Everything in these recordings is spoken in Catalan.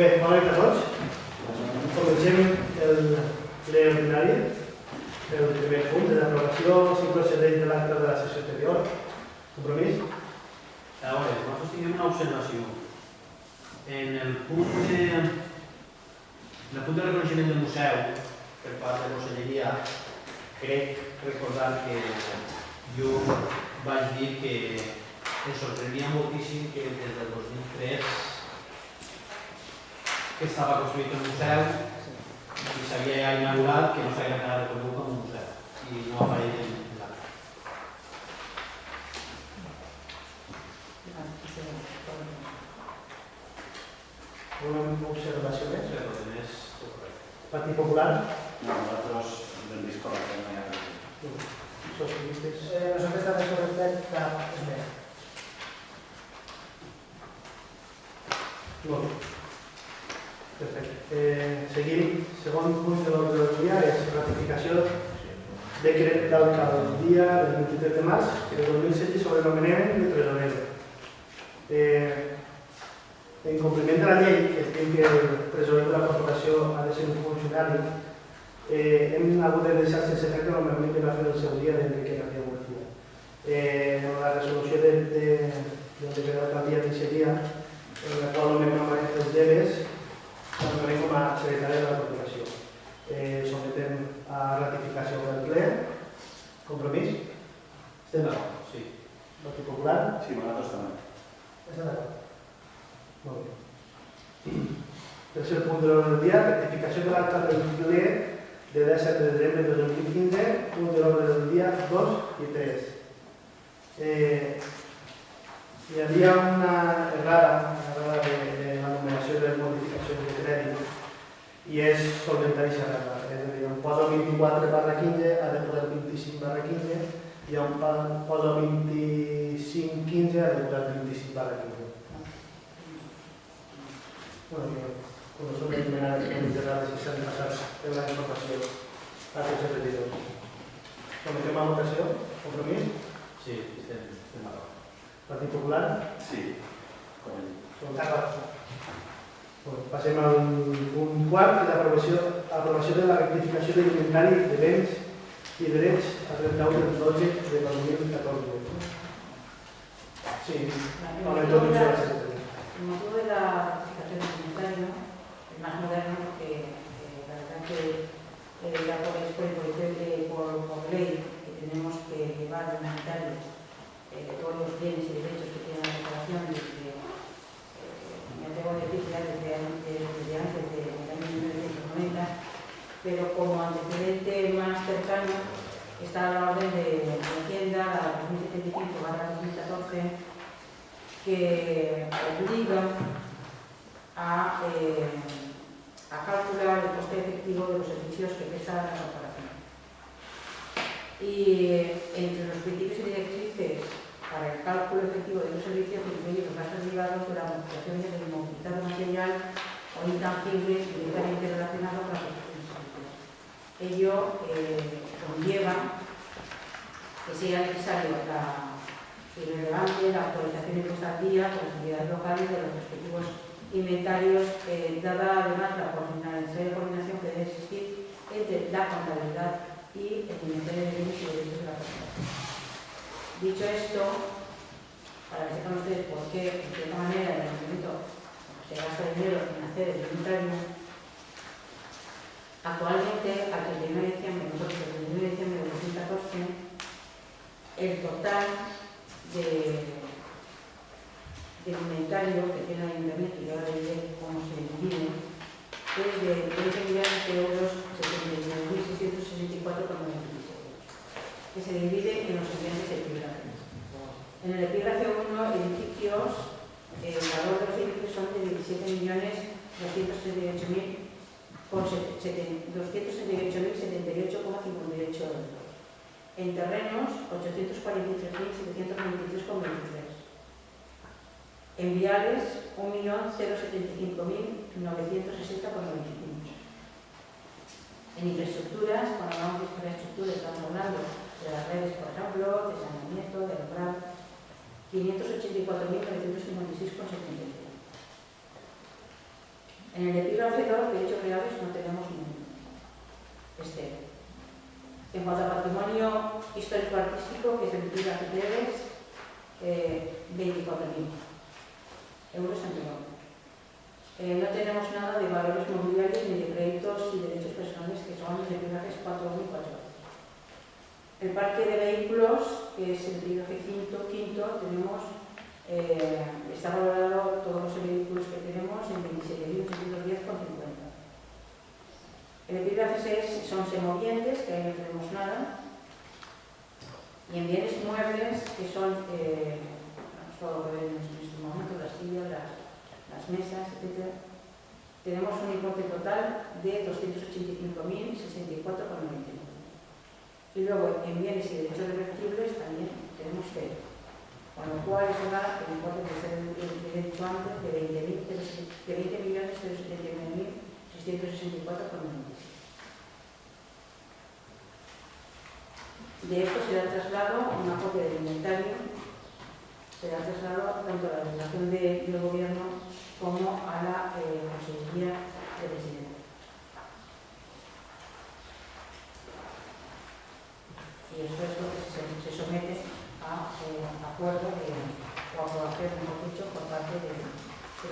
Bé, bona nit a tots. Comencem el ple ordinari. El primer punt de l'aprovació si procedeix de l'acte de la sessió anterior. Compromís? A veure, nosaltres tenim una observació. En el punt de reconeixement del museu per part de la Conselleria, crec recordar que jo vaig dir que em sorprenia moltíssim que des del 2003 que estava construït el museu i s'havia inaugurat que no s'havia quedat reconegut com un museu i no apareix en l'acte. Una observació més? Però el més correcte. Partit Popular? No, nosaltres vam discórrer que no hi ha Socialistes? Nosaltres també sobre respecte a Molt bé. Perfecte. Seguim. Segon punt de l'ordre del dia és ratificació decret d'alcaldia del 23 de març del 2016 sobre nomenament de tresorer. En compliment de la llei, que es diu que el tresorer de la corporació ha de ser un funcionari, hem hagut de deixar sense efecte el nomenament que va fer el seu dia d'Enrique García Murcia. La resolució del decret d'alcaldia deixaria en la qual nomenem els lleves l'anomenem com a secretari de la corporació. Sometem a ratificació del ple. Compromís? Estem d'acord? Sí. Partit Popular? Sí, nosaltres també. Estem d'acord? Molt bé. Tercer punt de l'ordre del dia, rectificació de l'acte del ple de 17 de desembre de 2015, punt de l'ordre del dia 2 i 3. Hi havia una errada de la numeració de les modificacions de crèdit i és solventar aquesta errada. És a dir, on posa 24/15 ha de posar 25/15 i on posa 25/15 ha de posar 25/15. Bueno, són les errades que s'han passat en la informació a tots els regidors. Sometem a votació. Compromís? Sí, estem d'acord. Partit Popular? Sí. Som d'acord. Passem al punt quart, que és l'aprovació de la rectificació de l'inventari de béns i drets a 31 del 12 de 2014. Sí, El motivo de la rectificación del inventario es más moderno porque la verdad que ya por ley que tenemos que llevar un inventario de todos los bienes y derechos que tiene la corporación desde, me atrevo a decir ya desde antes del año 1990, pero como antecedente más cercano está la orden de Hacienda, la 2075/2014, que obliga a calcular el coste efectivo de los servicios que presta la corporación. Y entre los principios y directrices para el cálculo efectivo de los servicios incluye los gastos derivados de la amortización del inmovilizado material o intangible directamente relacionado con la prestación de servicios. Ello conlleva que sea necesario y relevante la actualización y puesta al día con las entidades locales de los respectivos inventarios, dada además la necesaria coordinación que debe existir entre la contabilidad y el inventario de bienes y derechos de la corporación. Dicho esto, para que sepan ustedes por qué, de cierta manera, el ayuntamiento se gasta dinero en hacer el inventario, actualmente, al 31 de diciembre, nosotros el 31 de diciembre de 2014, el total del inventario que tiene el ayuntamiento, y ahora diré cómo se divide, es de 20 millones de euros, 79.664,26 euros, que se divide en los siguientes epígrafes. En el epígrafe 1, edificios, el valor de los edificios son de 17.268.78,58 euros. En terrenos, 843.793,23. En viales, 1.075.960,25. En infraestructuras, cuando hablamos de infraestructuras, estamos hablando de las redes, por ejemplo, de saneamiento, de alumbrado, 584.956,75. En el epígrafe 2 de hechos reales no tenemos ninguno. En cuanto a patrimonio histórico-artístico, que es el epígrafe 3, 24.000 euros en menor. No tenemos nada de valores mobiliarios ni de créditos y derechos personales, que son los epígrafes 4.1 y 4.2. El parque de vehículos, que es el epígrafe quinto, tenemos, está valorado todos los vehículos que tenemos en 27.810,50. El epígrafe 6 son semovientes, que ahí no tenemos nada. Y en bienes muebles, que son todo lo que ven en este momento, las sillas, las mesas, etc. Tenemos un importe total de 285.064,99. Y luego en bienes y derechos revertibles también tenemos cero. Con lo cual eso da el importe que se he dicho antes de 20.679.664,96. De esto se da traslado una copia del inventario, se da traslado tanto a la delegación del gobierno como a la Consejería de Presidencia. Y esto es lo que se somete a acuerdo o aprobación, mejor dicho, por parte del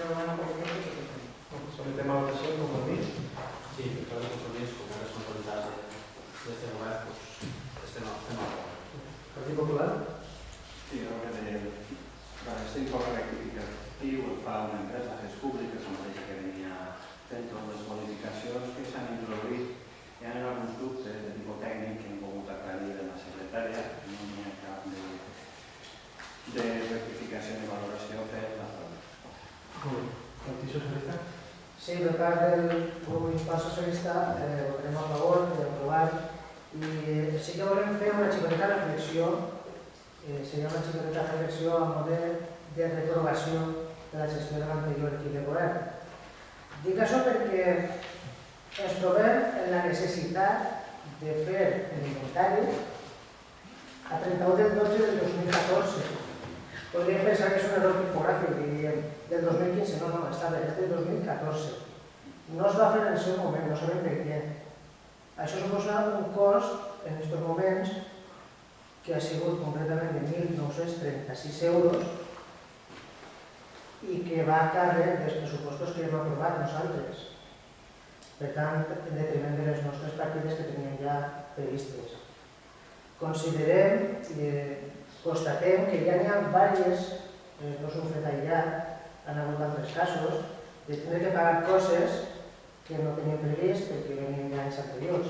órgano competente que se tiene. Sometemos a votación como dice. Sí, pero los compromisos como responsabilidad de este lugar, pues no. Partido Popular. Sí, a veure, este informe rectificatiu el fa una empresa, Fes Públiques, la mateixa que venia fent les modificacions que s'han introduït. Hi ha alguns dubtes de tipus tècnic que hem pogut aclarir de la secretària, no hi ha cap de rectificació ni valoració fet la zona. Partido Socialista. Sí, per part del grup municipal socialista votarem a favor d'aprovar i sí que volem fer una xicoteta reflexió, seria una xicoteta reflexió a model de reprovació de la gestió de l'anterior equip de govern. Dic això perquè ens trobem en la necessitat de fer l'inventari a 31 del 12 del 2014. Podríem pensar que és un error tipogràfic, diríem, del 2015, no, està bé, és del 2014. No es va fer en el seu moment, no sabem per què. Això suposa un cost, en aquests moments, que ha sigut concretament de 1.936 euros i que va a càrrec dels pressupostos que hem aprovat nosaltres. Per tant, en detriment de les nostres partides que teníem ja previstes. Considerem i constatem que ja n'hi ha diverses, no és un fet aïllat, han hagut altres casos, de tenir que pagar coses que no teníem previst perquè venien d'anys anteriors.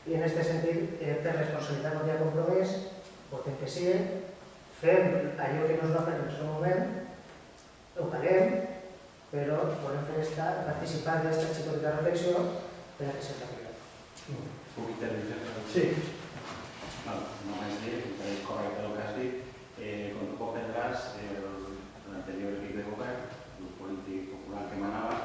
I en aquest sentit, per responsabilitat no hi ha compromís, votem que sí, fem allò que no es va fer en el seu moment, ho paguem, però volem participar d'aquesta xicoteta reflexió per a que se'n arribi. Puc intervenir? Sí. Només dir, és correcte el que has dit, com tu comprendràs, l'anterior equip de govern, el polític popular que manava,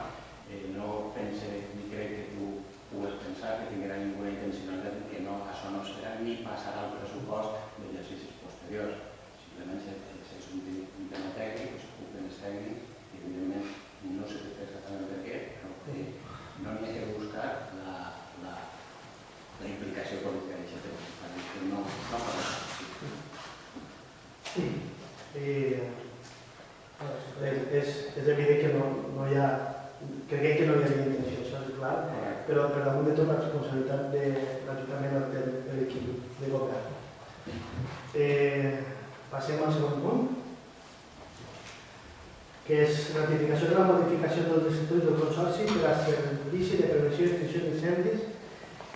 no pense ni crec que tu pugues pensar que tinguera ninguna intencionalitat que això no es farà ni passarà al pressupost d'exercicis posteriors. Simplement és un tema tècnic, és un temes tècnics i evidentment no sé exactament per què, però no n'hi ha que buscar la implicació política d'aquest tema. No farà. Sí. És evident que no hi ha... Crec que no hi havia intenció, això és clar, però per damunt de tot la responsabilitat de l'Ajuntament de l'equip de govern. Passem al segon punt, que és ratificació de la modificació dels estatuts del Consorci per al Servici de Prevenció i Extinció d'Incendis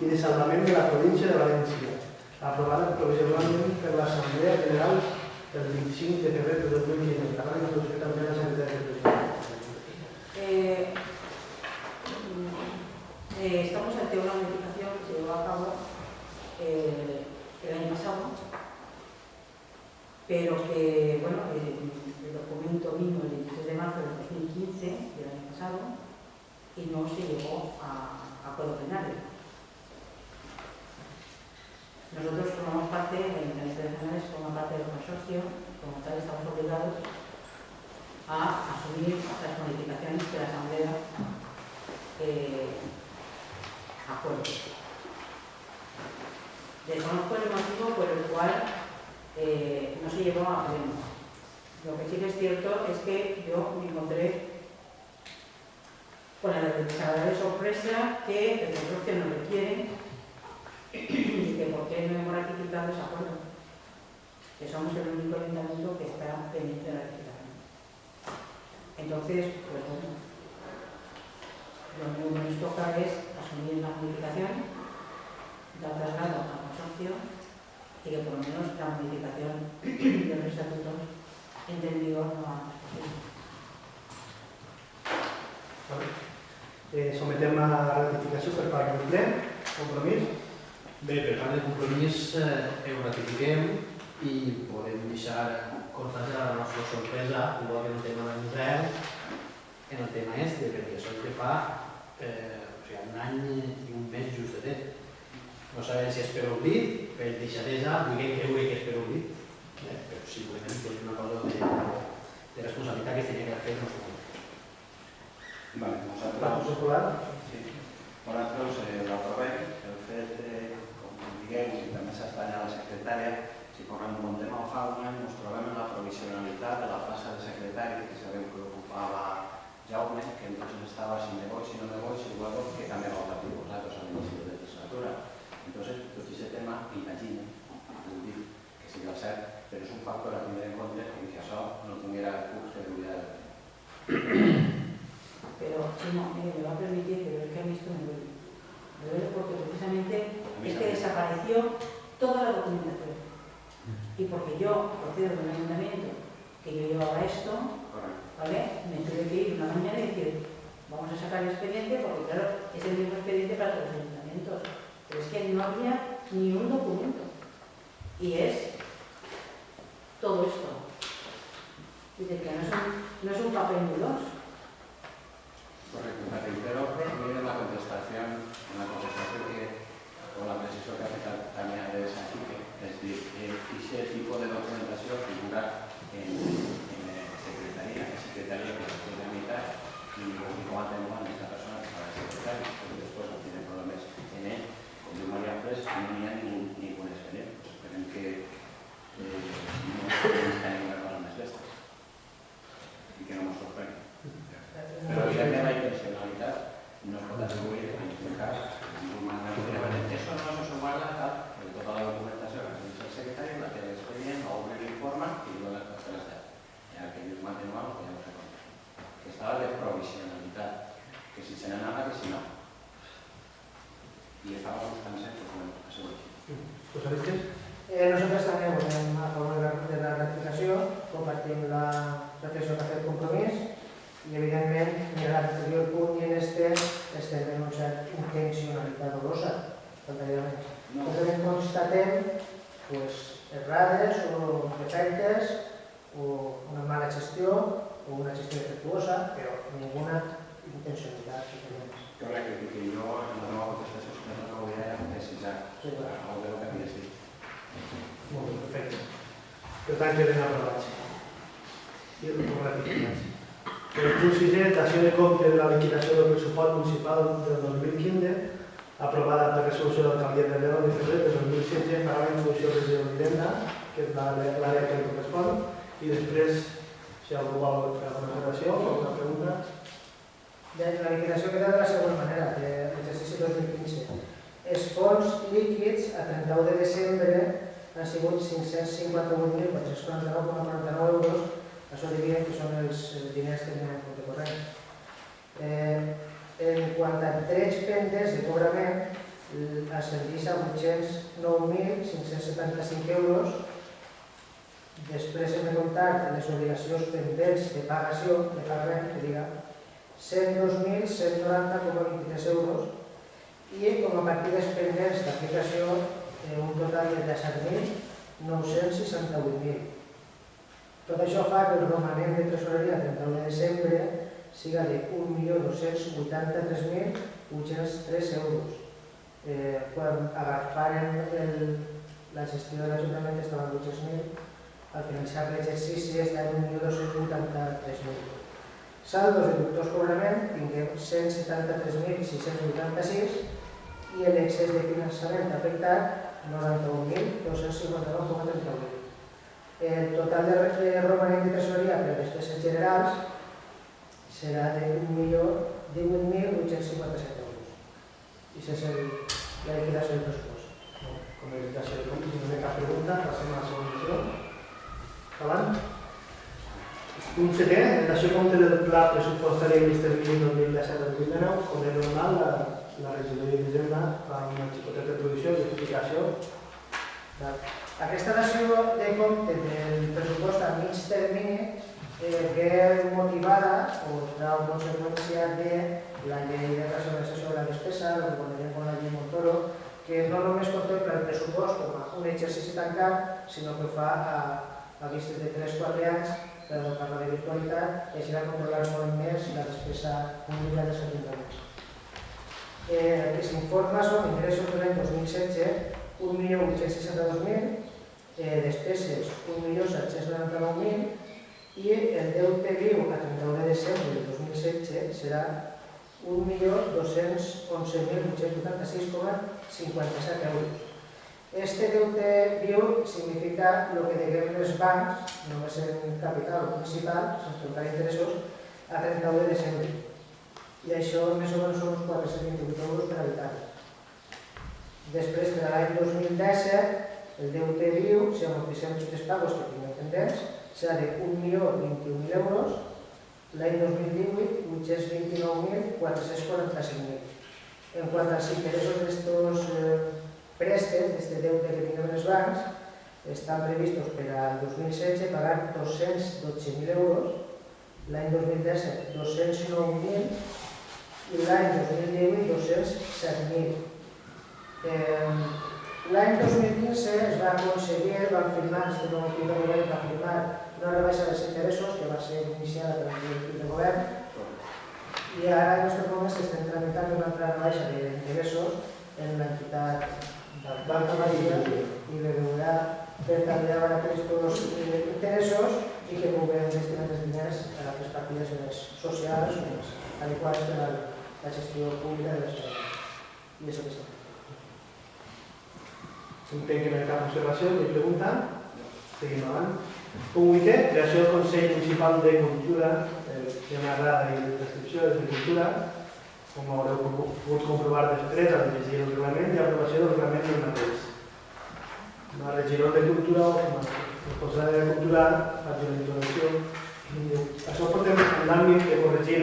i de Salvament de la província de València, aprovada provisionalment per l'Assemblea General el 25 de febrer de 2015. La introducció també de la Secretaria de Presidència. Estamos ante una modificación que se llevó a cabo el año pasado, pero que, bueno, el documento vino el 23 de marzo del 2015, del año pasado, y no se llegó a acuerdo plenario. Nosotros formamos parte, la Ayuntamiento de Canales forma parte del consorcio, como tal estamos obligados a asumir las modificaciones que la Asamblea acuerde. Desconozco el motivo por el cual no se llevó a pleno. Lo que sí que es cierto es que yo me encontré con la desagradable sorpresa que el consorcio no requiere y que por qué no hemos ratificado ese acuerdo, que somos el único ayuntamiento que está pendiente de ratificación. Entonces, pues bueno, lo único que nos toca es asumir la modificación, dar traslado al consorcio y que por lo menos la modificación de los estatutos entendido no antes posible. Sometem a ratificació per part del ple. Compromís? Bé, per part del compromís ho ratifiquem i podem deixar constar de la nostra sorpresa, igual que en el tema del museu, en el tema este, perquè això és que fa un any i un mes justet. No sabem si és per oblit, per deixadesa, vull creure que és per oblit, però simplement és una cosa de responsabilitat que es tenia que fer el nostre govern. Vale, Partit Popular? Sí. Nosaltres l'aprovem. El fet, com digueu, i també s'estanya la secretària, si correm un bon tema o fa un any, ens trobem en la provisionalitat de la plaça de secretari, que sabeu que ocupava Jaume, que entonces estava sin negoci, no negoci, y luego que també va partir vosaltres a l'inici de la legislatura. Entonces, tot aquest tema, imagina, vull dir que sigui el cert, però és un factor a tenir en compte que si això no tinguera el curs que hauria de... Pero, Chimo, me va a permitir que veo que a mí esto me duele. Me duele porque precisamente es que desapareció toda la documentación. Y porque yo procedo de un ayuntamiento que yo llevaba esto, ¿vale? Me tuve que ir una mañana y decir, vamos a sacar el expediente porque, claro, es el mismo expediente para todos los ayuntamientos. Pero es que no había ni un documento. Y es todo esto. Dice que no es un papel nuloso. Correcto, me reitero también la contestación que, o la precisión que hace Tania de Sanchique, es decir, ese tipo de documentación figura en secretaría, que se puede tramitar y como atenuan esta persona que para el secretario, porque después no tiene problemas en él, como María Fres, no tenía ningún expediente. Pues esperen que no tenga ninguna cosa más de estas y que no nos sorprenda. Pero evidentment la intencionalitat no es pot atribuir a implicar eso no se guarda en tota la documentació que es el secretari, la que l'expedient, obre l'informe i diu les coses que ells manual que ja ho sé com. Que estava de provisionalitat, que si se n'anava, que si no. I estava buscant-se, pues bueno, assegurit. Socialistes? Nosotros també votem a favor de la ratificació, compartim la reflexió que ha fet Compromís i, evidentment, ni en l'anterior punt ni en este estem denunciant intencionalitat dolosa, faltaria més. Nosaltres constatem errades o defectes o una mala gestió o una gestió defectuosa, però ninguna intencionalitat. Correcte, que jo en la nova contestació no ho volia precisar al de lo que havies dit. Molt bé, perfecte. Per tant, queden aprovats. I el punt ratificats. El punt 6è, dació de compte de la liquidació del pressupost municipal del 2015, aprovada per resolució de l'alcaldia de León de febrer de 2016 per a la introducció de la vivenda, que és l'àrea que li correspon, i després, si algú vol fer alguna observació o alguna pregunta. La liquidació queda de la següent manera, de l'exercici 2015. Els fons líquids a 31 de desembre han sigut 558.449,49 euros. Això diríem que són els diners que tenim en compte corrent. En quant a drets pendents de cobrament, ascendeix a 809.575 euros. Després hem de comptar les obligacions pendents de pagament, que diga 102.190,23 euros, i com a partides pendents d'aplicació un total de 17.968.000. Tot això fa que el romanent de tresoreria a 31 de desembre siga de 1.283.803 euros. Quan agafaren la gestió de l'Ajuntament estaven 800.000 al finalitzar l'exercici està en 1.283.000. Saldos de deductors cobrament tinguem 173.686 i l'excés de finançament afectat 91.259,38. El total de romanent de tresoreria per despeses generals serà de 1.018.857 euros. I això és la liquidació del pressupost. Com a liquidació de comptes, si no hi ha cap pregunta, passem a la segona moció. Endavant. Punt 7è, dació compte del pla pressupostari del termini 2017-2019, com és normal, la regidoria d'Hisenda fa una xicoteta d'introducció i explicació. Aquesta dació de compte del pressupost a mig termini ve motivada o serà una conseqüència de la llei de racionalització de la despesa, el que coneguem com la llei Montoro, que no només contempla el pressupost com un exercici tancat, sinó que ho fa a vistes de 3-4 anys per parlar de virtualitat i així controlar molt més la despesa pública dels ajuntaments. El que s'informa són ingressos de l'any 2016, 1.862.000, despeses 1.799.000 i el deute viu a 31 de desembre del 2016 serà 1.211.886,57 euros. Este deute viu significa el que deguem els bancs, només en capital municipal, sense comptar interessos, a 31 de desembre. I això més o menys són uns 428 euros per habitant. Després, per l'any 2017, el deute viu, si amortitzem tots els pagos que tinguem pendents, serà de 1.021.000 euros, l'any 2018, 829.445.000. En quant als interessos d'estos préstecs, d'aquest deute que tinguem els bancs, estan previstos per al 2016 pagar 212.000 euros, l'any 2017 209.000 i l'any 2018 207.000. L'any 2015 es va aconseguir, van firmar, este nou equip de govern va firmar una rebaixa dels interessos que va ser iniciada per l'equip de govern i ara en aquests moments s'estem tramitant una altra rebaixa d'interessos en l'entitat Banca Maria i BBVA per també abaratar aquests interessos i que puguem destinar els diners a les partides més socials més adequades per a la gestió pública de les ciutats. I és el que s'ha. Entenc que no hi ha cap observació, ni pregunta. Seguim avant. Punt 8è, creació del Consell Municipal de Cultura, de una errada i descripció de cultura, com haureu pogut comprovar després al llegir el reglament i aprovació del reglament del mateix. La regidor de Cultura o com a responsable de Cultura faig una introducció. Això portem en l'àmbit de corregir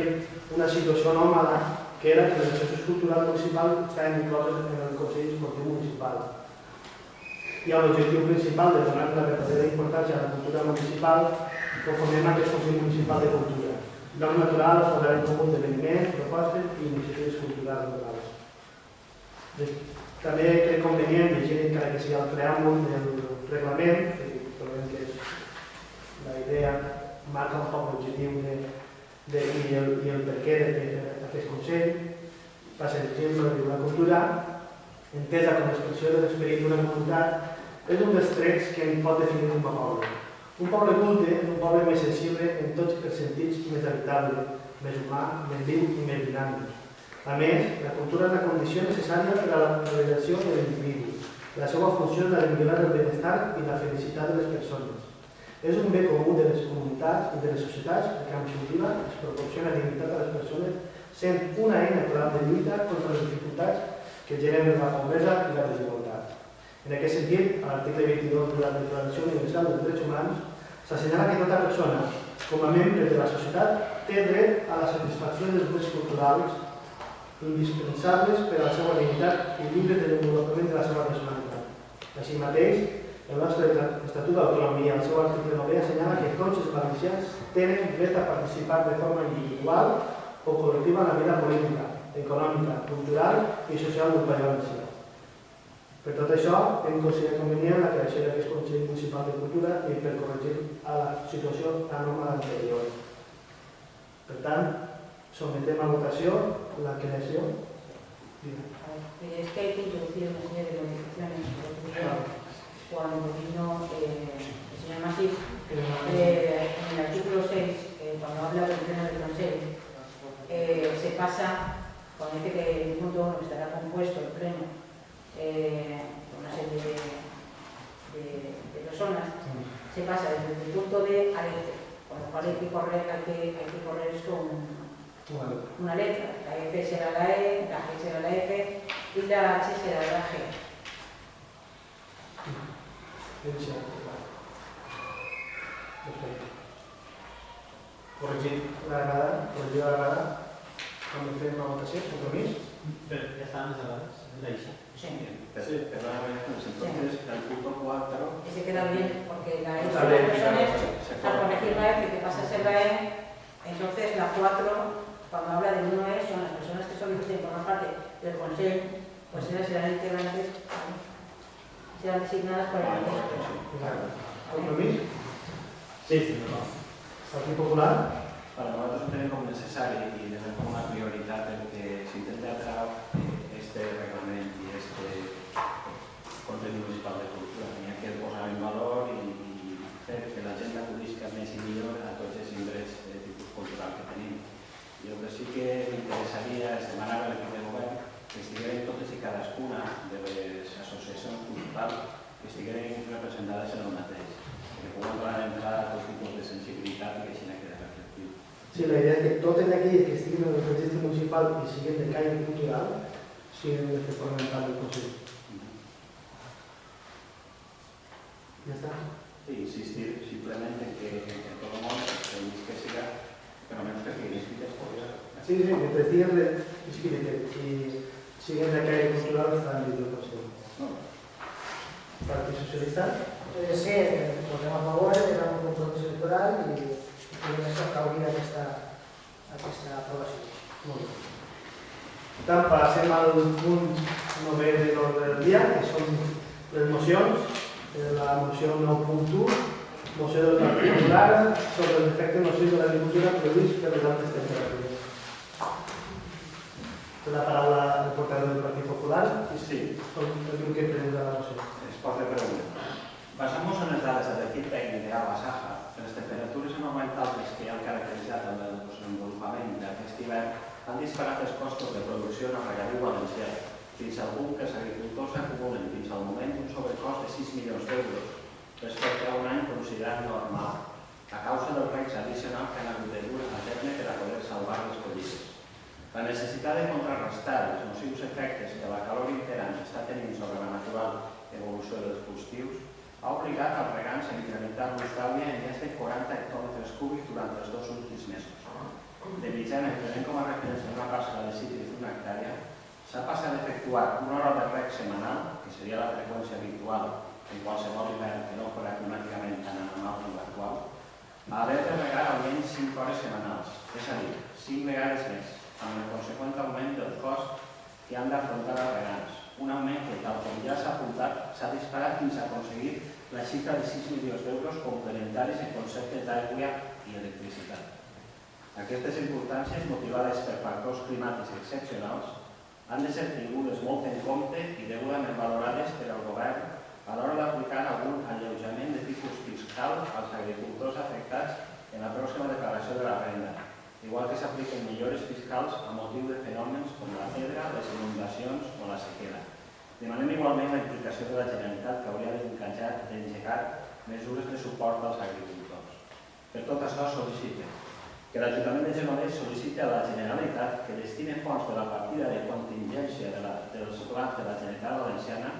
una situació anòmala que era que les associacions culturals municipals estaven incloses en el Consell Esportiu Municipal. Hi ha l'objectiu principal de donar la verdadera importància a la cultura municipal conformem aquest Consell Municipal de Cultura. Lloc natural es posarà en comú d'esdeveniments, propostes i iniciatives culturals locals. També crec convenient llegir encara que sigui el preàmbul del reglament, que trobem que la idea marca un poc l'objectiu i el perquè d'aquest Consell. Va ser l'exemple de la cultura, entesa com l'expressió de l'esperit d'una comunitat, és un dels trets que en pot definir un poble. Un poble culte és un poble més sensible en tots els sentits, més habitable, més humà, més viu i més dinàmic. A més, la cultura és la condició necessària per a la realització de l'individu. La seva funció és la de millorar el benestar i la felicitat de les persones. És un bé comú de les comunitats i de les societats perquè, en definitiva, es proporciona dignitat a les persones sent una eina clara de lluita contra les dificultats que generen la pobresa i la desigualtat. En aquest sentit, a l'article 22 de la Declaració Universal dels Drets Humans s'assenyala que tota persona, com a membre de la societat, té dret a la satisfacció dels drets culturals indispensables per a la seva dignitat i lliure desenvolupament de la seva personalitat. Així mateix, el nostre Estatut d'Autonomia, al seu article 9, assenyala que tots els valencians tenen dret a participar de forma individual o col·lectiva en la vida política, econòmica, cultural i social del País Valencià. Per tot això, hem considerat convenient la creació d'aquest Consell Municipal de Cultura i per corregir a la situació anòmala anterior. Per tant, sometem a votació la creació. Es que hay que introducir una serie de modificaciones. Cuando vino el señor Masip dice que el punto 1 estará compuesto el pleno por una serie de personas, se pasa desde el punto D al F, con lo cual hay que correr esto una letra. La F será la E, la G será la F y la H será la G. Perfecte. Corregir la grada, quan fem una votació, compromís? Però ja estaven les dades, és d'això. Sí. Perdóname, entonces el punto 4 Ese queda bien porque la E Está son bien, las personas, se al corregir la F que pasa a ser la E, entonces la 4, cuando habla de 1E, son las personas que soliciten formar parte del Consejo, pues ellas serán integrantes, serán designadas por el Consejo. Compromís? Sí, sí, no. Partit Popular? Para nosotros entenem com necessari i tenim com una prioritat perquè s'intenta atraure este reglament i este Consell Municipal de Cultura. N'hi ha que posar en valor i fer que la gent acudisca més i millor a tots els indrets de tipus cultural que tenim. Jo que sí que m'interessaria és demanar a l'equip de govern que estiguin totes i cadascuna de les associacions culturals que estiguin representades en el mateix, que puguem donar entrada a tots tipus de sensibilitat i que així queda reflectiu. Sí, la idea és que totes aquelles que estiguin en el registre municipal i siguin de caire cultural siguin de formar part del Consell. Ja està. Sí, insistir simplement en que en tot el món el que siga, però almenys que siguin inscrites podria. Sí, mentre estiguin inscrites i siguin de caire cultural estaran dins del Consell. Partit Socialista? Sí, votem a favor, és un compromís electoral i podem establir aquesta aprovació. Molt bé. Per tant, passem al punt 9 de l'ordre del dia, que són les mocions. La moció 9.1, moció del Partit Popular sobre els efectes nocius de l'agricultura produïts per les altes temperatures. Té la paraula el portaveu del Partit Popular. Sí. Són el grup que presenta la moció. Es pot fer pregunta. Basant-nos en les dades del equip tècnic de Saja, les temperatures anormals altes que han caracteritzat el desenvolupament d'aquest hivern han disparat els costos de producció en el regadiu valencià, fins al punt que els agricultors acumulen fins al moment un sobrecost de 6 milions d'euros respecte a un any considerat normal, a causa del regs addicional que han hagut de dur a terme per a poder salvar les collites. La necessitat de contrarrestar els nocius efectes que la calor interana està tenint sobre la natural evolució dels cultius ha obligat als regants a incrementar l'ús d'aigua en més de 40 hectòmetres cúbics durant els 2 últims mesos. De mitjana, prenent com a referència una parcel·la de cítrics d'una hectàrea, s'ha passat a efectuar una hora de reg setmanal, que seria la freqüència habitual en qualsevol hivern que no fos climàticament tan anormal com l'actual, a haver de regar almenys 5 hores setmanals, és a dir, 5 vegades més, amb el conseqüent augment del cost que han d'afrontar els regants. Un augment que, tal com ja s'ha apuntat, s'ha disparat fins a aconseguir la xifra de 6 milions d'euros complementaris en conceptes d'aigua i electricitat. Aquestes circumstàncies, motivades per factors climàtics excepcionals, han de ser tingudes molt en compte i degudament valorades per al govern a l'hora d'aplicar algun alleujament de tipus fiscal als agricultors afectats en la pròxima declaració de la renda, igual que s'apliquen millores fiscals a motiu de fenòmens com la pedra, les inundacions o la sequera. Demanem igualment la implicació de la Generalitat que hauria d'engegar mesures de suport als agricultors. Per tot això sol·licita que l'Ajuntament de Genovés sol·liciti a la Generalitat que destini fons de la partida de contingència dels plans de la Generalitat Valenciana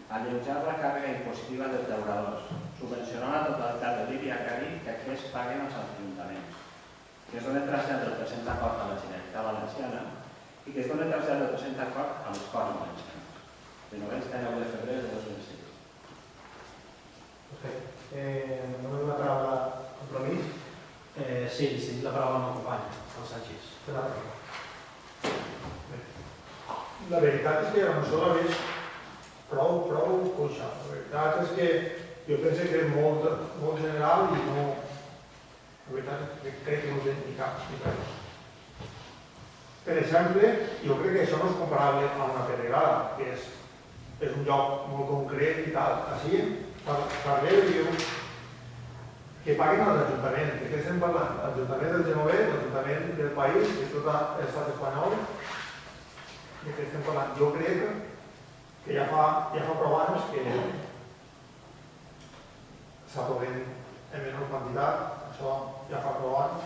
a alleujar la càrrega impositiva dels llauradors, subvencionant la totalitat de l'IBI agrari que aquests paguen als ajuntaments, que es doni trasllat del present acord a la Generalitat Valenciana i que es doni trasllat del present acord a les Corts Valencianes. De novembre a 9 de febrer de 2006. Perfecte. Donem la paraula a Compromís. Sí, la paraula al meu company, el Sánchez. La veritat és que la moció la veig prou coixa. La veritat és que jo penso que és molt general i no... La veritat és que crec que no té ni cap explicació. Per exemple, jo crec que això no és comparable a una pedregada, que és un lloc molt concret i tal. Així, parleu, diu, que paguen els ajuntaments. De què estem parlant? L'Ajuntament del Genovés, l'Ajuntament del país, que és tot l'estat espanyol, de què estem parlant. Jo crec que ja fa prou anys que s'aprovem en menor quantitat, això ja fa prou anys,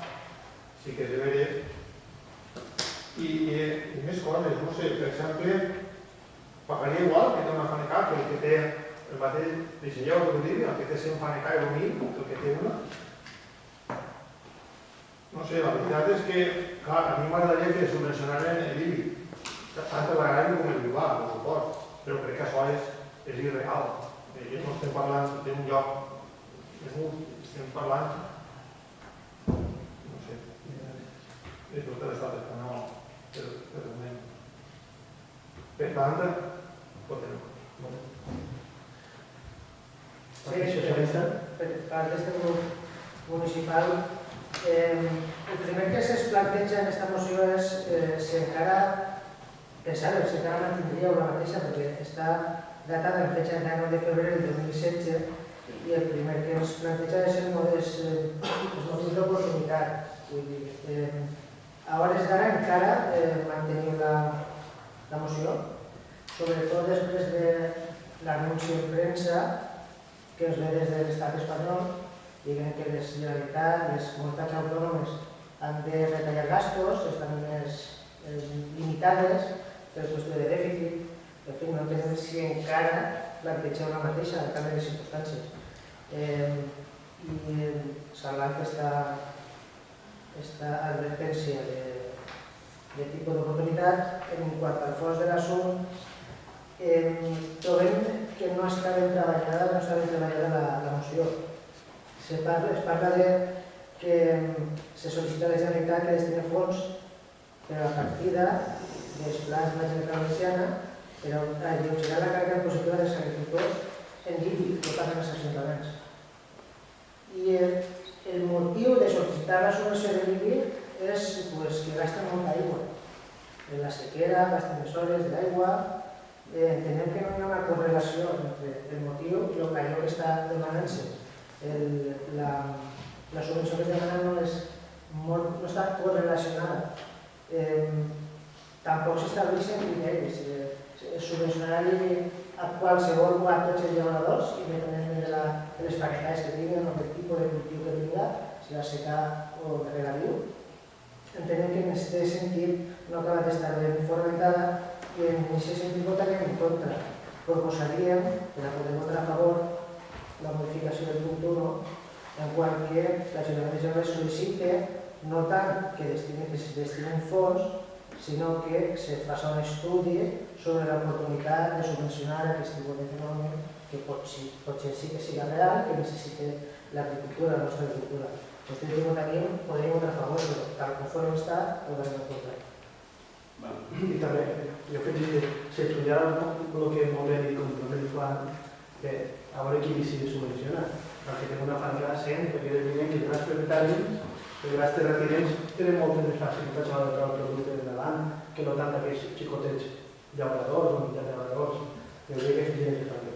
sí que és de veure. I més coses, no sé, per exemple, pagaria igual que té una Fanecar que el que té el mateix dissenyador que ho digui, el que té 100 Fanecar i 1.000, el que té una. No sé, la veritat és que, clar, a mi m'agradaria que subvencionaren l'IBI, tant l'agrari com el Bilbà, per supost, però crec que això és irreal. No estem parlant d'un lloc estem parlant, no sé, de tot l'estat espanyol, per moment. Per tant, votem. Sí, per part d'aquest grup municipal, el primer que es planteja en aquesta moció és si encara mantindria una mateixa, perquè està datada en fetge de 9 de febrer del 2016 i el primer que ens planteja és els motius d'oportunitat. A hores d'ara encara mantenim la moció, sobretot després de l'anunci en premsa que es ve des de l'estat espanyol, dient que les Generalitat, les comunitats autònomes han de retallar gastos, estan més limitades per qüestió de dèficit. En fi, no entenem si encara planteja una mateixa en canvi de circumstàncies. I salvant aquesta advertència de tipus d'oportunitat, en quant al fons de l'assumpte, trobem que no està ben treballada la moció. Es parla de que se sol·licita a la Generalitat que destini fons per a la partida dels plans de la Generalitat Valenciana per a alleugerar la càrrega impositiva dels agricultors en l'IBI que paguen els ajuntaments. I el motiu de sol·licitar la subvenció de l'IBI és que gasten molta aigua. En la sequera gasten més hores de l'aigua. Entenem que no hi ha una correlació entre el motiu i allò que està demanant-se. La subvenció que es demana no està correlacionada. Tampoc s'estableixen criteris. Es subvencionarà a qualsevol o a tots els llauradors, independentment de les facultats que tinguin o del tipus de cultiu que tinga, si la secà o de regadiu. Entenem que en aquest sentit no acaba d'estar ben fonamentada i en aquest sentit votaríem en contra. Proposaríem, per a poder votar a favor, la modificació del punt 1, en quant que l'Ajuntament de Girona sol·licita no tant que es destinin fons, sinó que se faci un estudi sobre l'oportunitat de subvencionar aquest tipus de fenomen que potser sí que sigui real, que necessita l'agricultura, la nostra agricultura. Vostès podríem votar a favor, però tal com està, votarem en contra. I també, jo afegit que s'estudiarà el que molt bé dit com el Joan, que a veure qui decide subvencionar. Perquè tenim una Fanecar 100, perquè és evident que els grans propietaris, els grans terratinents, tenen moltes més facilitats a l'hora de treure el producte de davant que no tant aquests xicotets llauradors o mitjans llauradors. Jo crec que afegirem que també.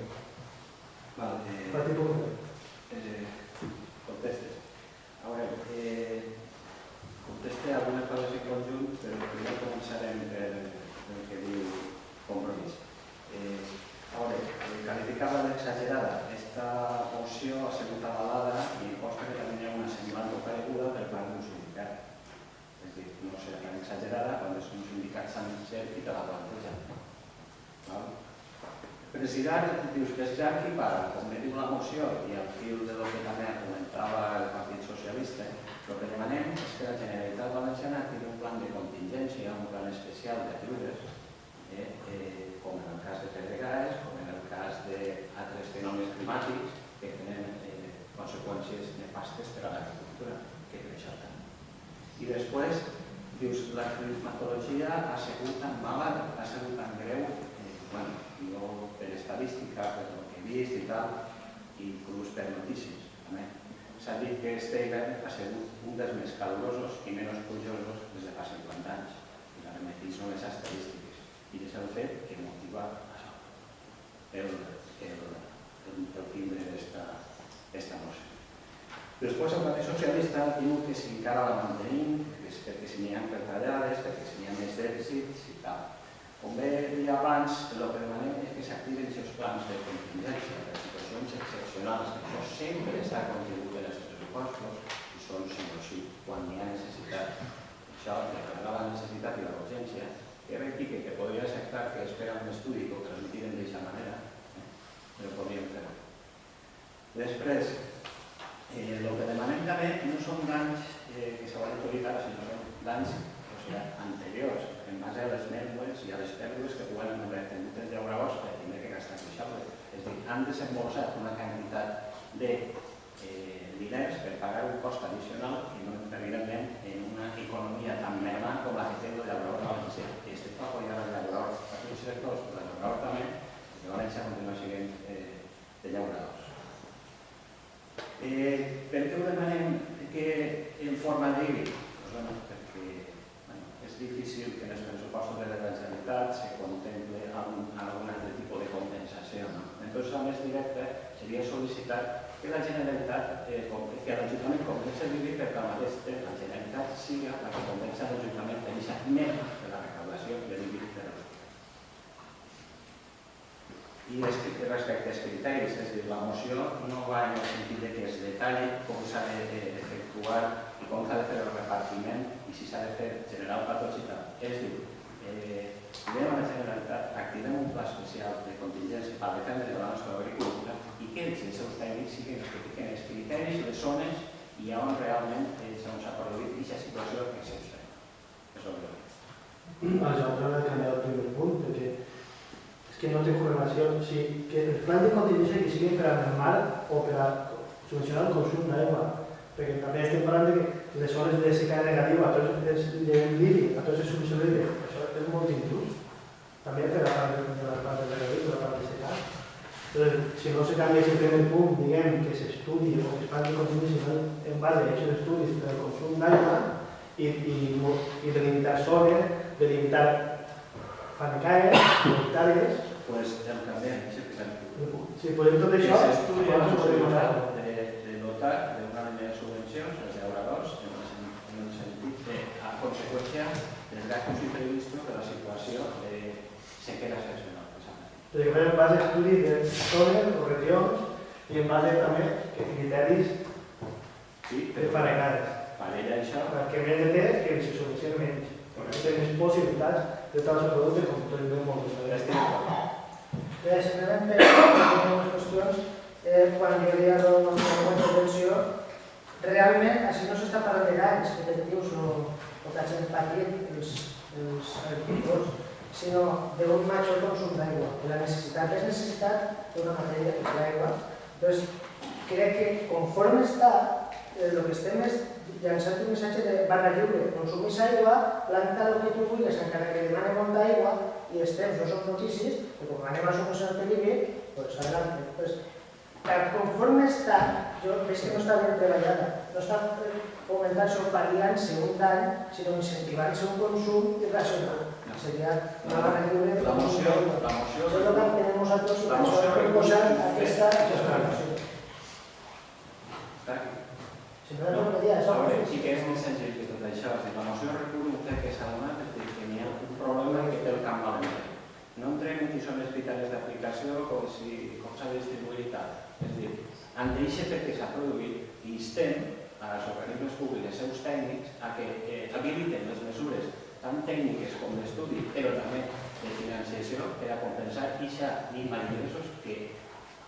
Per tipus contestes. A veure, conteste algunes coses en conjunt, però primer començarem pel que diu Compromís. A veure, calificava d'exagerada. Esta moció ha sigut avalada i posta que també hi ha una semblant o pareguda per part d'un sindicat. És a dir, no serà tan exagerada quan és un sindicat sencer i te la planteja. Precisar qui paga, com diu la moció i al fil de lo que també comentava el Partit Socialista, el que demanem és que la Generalitat Valenciana tingui un plan de contingència, un plan especial d'ajudes, com en el cas de Pedregàs, com en el cas d'altres fenòmens climàtics que tenen conseqüències nefastes per a l'agricultura, que creixen tant. I després, dius, la climatologia ha sigut tan mala, ha sigut tan greu, jo per estadística, per el que he vist i tal, inclús per notícies, també. S'ha dit que este hivern ha sigut un dels més calorosos i menys plujosos des de fa 50 anys. I la remetís només a estadístiques. I és el fet que motiva això, el timbre d'esta moció. Després, el Partit Socialista diu que si encara la mantenim, és perquè si n'hi ha retallades, perquè si n'hi ha més dèficits i tal. Com bé deia abans, el que demanem és que s'activen aquests plans de contingència per situacions excepcionals, que això sempre està contingut en els pressupostos i són sí o sí quan hi ha necessitat. Això, declarar la necessitat i la urgència, que repique que podria acceptar que espera un estudi que ho transmitiren d'aquesta manera, però podríem fer-ho. Després, el que demanem també no són danys que s'hauran d'autoritzar, sinó són danys anteriors, en base a les mèrdues i a les pèrdues que puguen haver tingut els llauradors per tindre que gastar queixables. És a dir, han desembolsat una quantitat de diners per pagar un cost addicional i no, evidentment, en una economia tan merma com la que té el llaurador valencià. I estem per apoyar el llaurador a tots els sectors, però el llaurador també, perquè València continua sent de llauradors. Per què ho demanem que en forma d'IBI? Perquè és difícil que en els pressupostos de la Generalitat se contemple algun altre tipus de compensació. Entonces, el més directe seria sol·licitar que la Generalitat, que l'Ajuntament compensa l'IBI perquè al mateix temps la Generalitat sigui la que compensa l'Ajuntament per aquesta mena de la recaudació de l'IBI de l'Hospital. I respecte als criteris, és a dir, la moció no va en el sentit que es detalli com s'ha d'efectuar i com s'ha de fer el repartiment i si s'ha de fer general per tots i tal. És a dir, diem a la Generalitat, activem un pla especial de contingència per defendre la nostra agricultura i que ells i els seus tècnics siguin els que fiquen els criteris, les zones i on realment s'ha produït aquesta situació excepcional. És obvi. Aleshores, hem de canviar el primer punt, perquè és que no té correlació. O sigui, que el plan de contingència que sigui per a mermar o per a subvencionar el consum d'aigua, perquè també estem parlant que les zones de secada negativa, a tots els l'IBI, a tots els subvencions d'IBI, això és molt inclús. També per a la part de regadío, per a la part de secada. Entonces, si no se canvia el primer punt, diguem que s'estudi o que es parli de contingència en base a aquests estudis per al consum d'aigua i delimitar zones, delimitar fabricaires, hectàrees. Pues el canviem, Si podem tot això, que s'estudi la possibilitat de dotar d'una línia de subvencions als llauradors en el sentit de, a conseqüència dels gastos imprevistos de la situació de sequera excepcional. Però que fem en base a estudis de zones o regions i en base també a criteris de fabricades. Parella això. Perquè menys té que se subvenciona menys. Perquè té més possibilitats de tal el producte com tot el món. Simplement per algunes qüestions, quan jo deia la nostra intervenció, realment així no s'està parlant de danys detectius o que hagin patit els agricultors, sinó d'un major consum d'aigua. La necessitat és necessitat d'una matèria que és l'aigua. Doncs crec que conforme està, el que estem és llançant un missatge de barra lliure. Consumís aigua, planta el que tu vulguis, encara que demani molta aigua, i els temps no són notícies, que com anem a subvencionar el IBI, doncs adelante. Conforme està, jo veig que no està ben treballada, no està fomentant-se o pal·liant-se un dany, sinó incentivant-se un consum irracional. Seria una barra lliure. La moció... Això és el que tenim nosaltres proposant aquesta explicació. Si no és el que dia, sí que és més senzill que tot això. La moció recull un fet que s'ha donat, és dir, que n'hi ha un problema que té el camp valencià. No entrem en qui són els criteris d'aplicació o com s'ha distribuït i tal. És dir, ante aquest fet que s'ha produït, instem als organismes públics i als seus tècnics a que habiliten les mesures tant tècniques com d'estudi, però també de financiació per a compensar aquesta minva d'ingressos que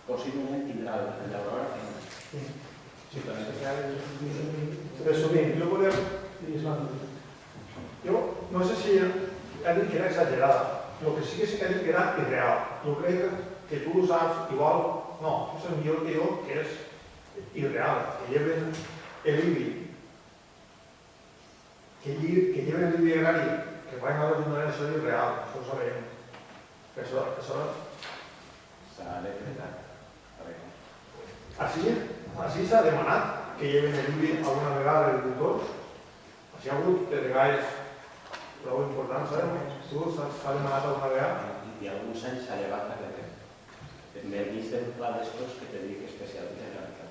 possiblement tindrà el llaurador. Resumint, jo no sé si ha dit que era exagerada, el que sí que sé que ha dit que era irreal. Jo crec que tu ho saps, igual, no, tu saps millor que jo que és irreal, que lleven l'IBI, que lleven l'IBI agrari, que van a l'Ajuntament, això és irreal, això ho sabem. Això s'ha decretat. Així s'ha demanat que lleven l'IBI alguna vegada als agricultors. Així ha hagut de vegades prou important, sabem? Tu s'ha demanat alguna vegada? I alguns anys s'ha llevat a l'EP. També he vist el pla d'estos que te dic especialment en el que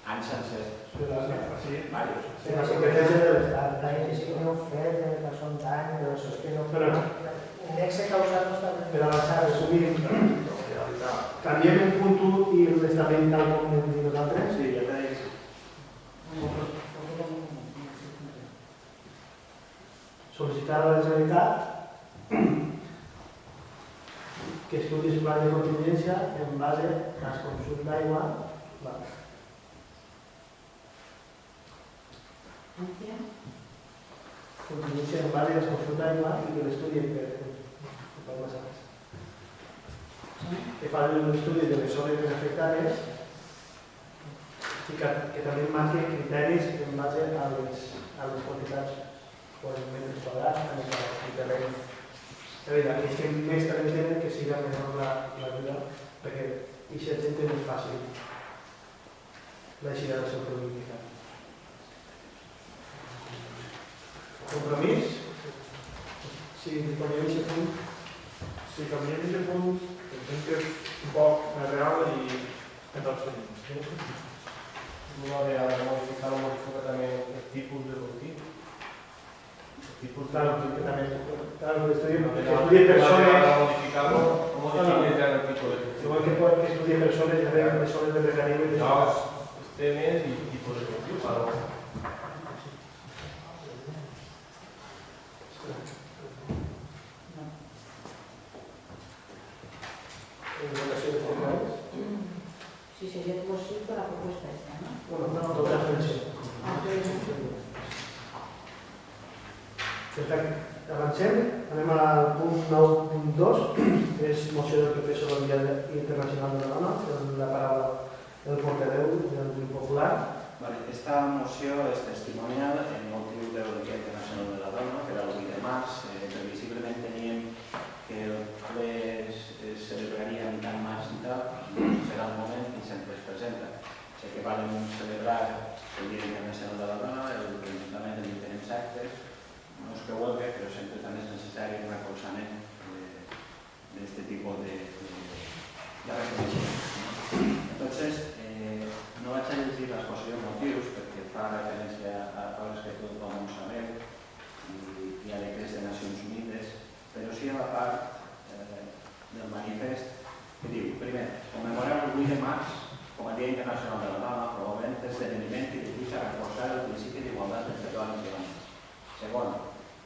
anys sencers. Sí, Varios. Sí, la competencia de l'Estat. L'any que sí que heu fet, que són d'any, però això és que no... Però- L'index causat no està... Per avançar, resumint, canviem el punt 1 i l'estament tal com hem dit nosaltres. Sí, ja t'he dit. Sol·licitar a la Generalitat que estudis el pla de contingència en base als consums d'aigua. Contingència en base als consums d'aigua i que l'estudi que fa l'estudi de les zones més afectades i que també marqui criteris en base a les quantitats o els metres quadrats en el terreny. És a dir, aquells que més terreny tenen que siga menor l'ajuda perquè aquesta gent és més fàcil l'eixida del seu producte. Compromís? Si canviem aquest punt, si canviem aquest punt, pensem que és un poc més real i ens abstenim. No había modificado también el tipo de rutina. claro, que también, claro, que estudie No persones, modificarlo, como define el tipo de igual que estudie persones, ya vean personas de regadío y de No, temes y tipos de cultivo para en relación de formales. Si sería posible la propuesta esta, ¿no? Bueno, no, toca reflexión. Perfecte. Avancem, anem al punt 9.2, que és moció del PP sobre el Dia Internacional de la Dona, amb la paraula del portaveu del grup popular. Vale, esta moció és testimonial en motiu del Dia Internacional de la Dona, que era el 8 de març. Previsiblement teníem que el ple es celebraria a mitjan març i tal, no serà el moment i sempre es presenta. Sé que vam celebrar el Dia Internacional de la Dona, l'Ajuntament en diferents actes, no es que huelgue, però sempre també és necessari un recolzament d'aquest tipus de reconeixement. Entonces, no vaig a llegir l'exposició de motius perquè fa referència a coses que tothom sabeu i a decrets de Nacions Unides, però sí a la part del manifest que diu, primer, commemorar el 8 de març com a Dia Internacional de la Dona, promovent esdeveniment que dibuixa a reforçar el principi d'igualtat entre dones i homes. Segon,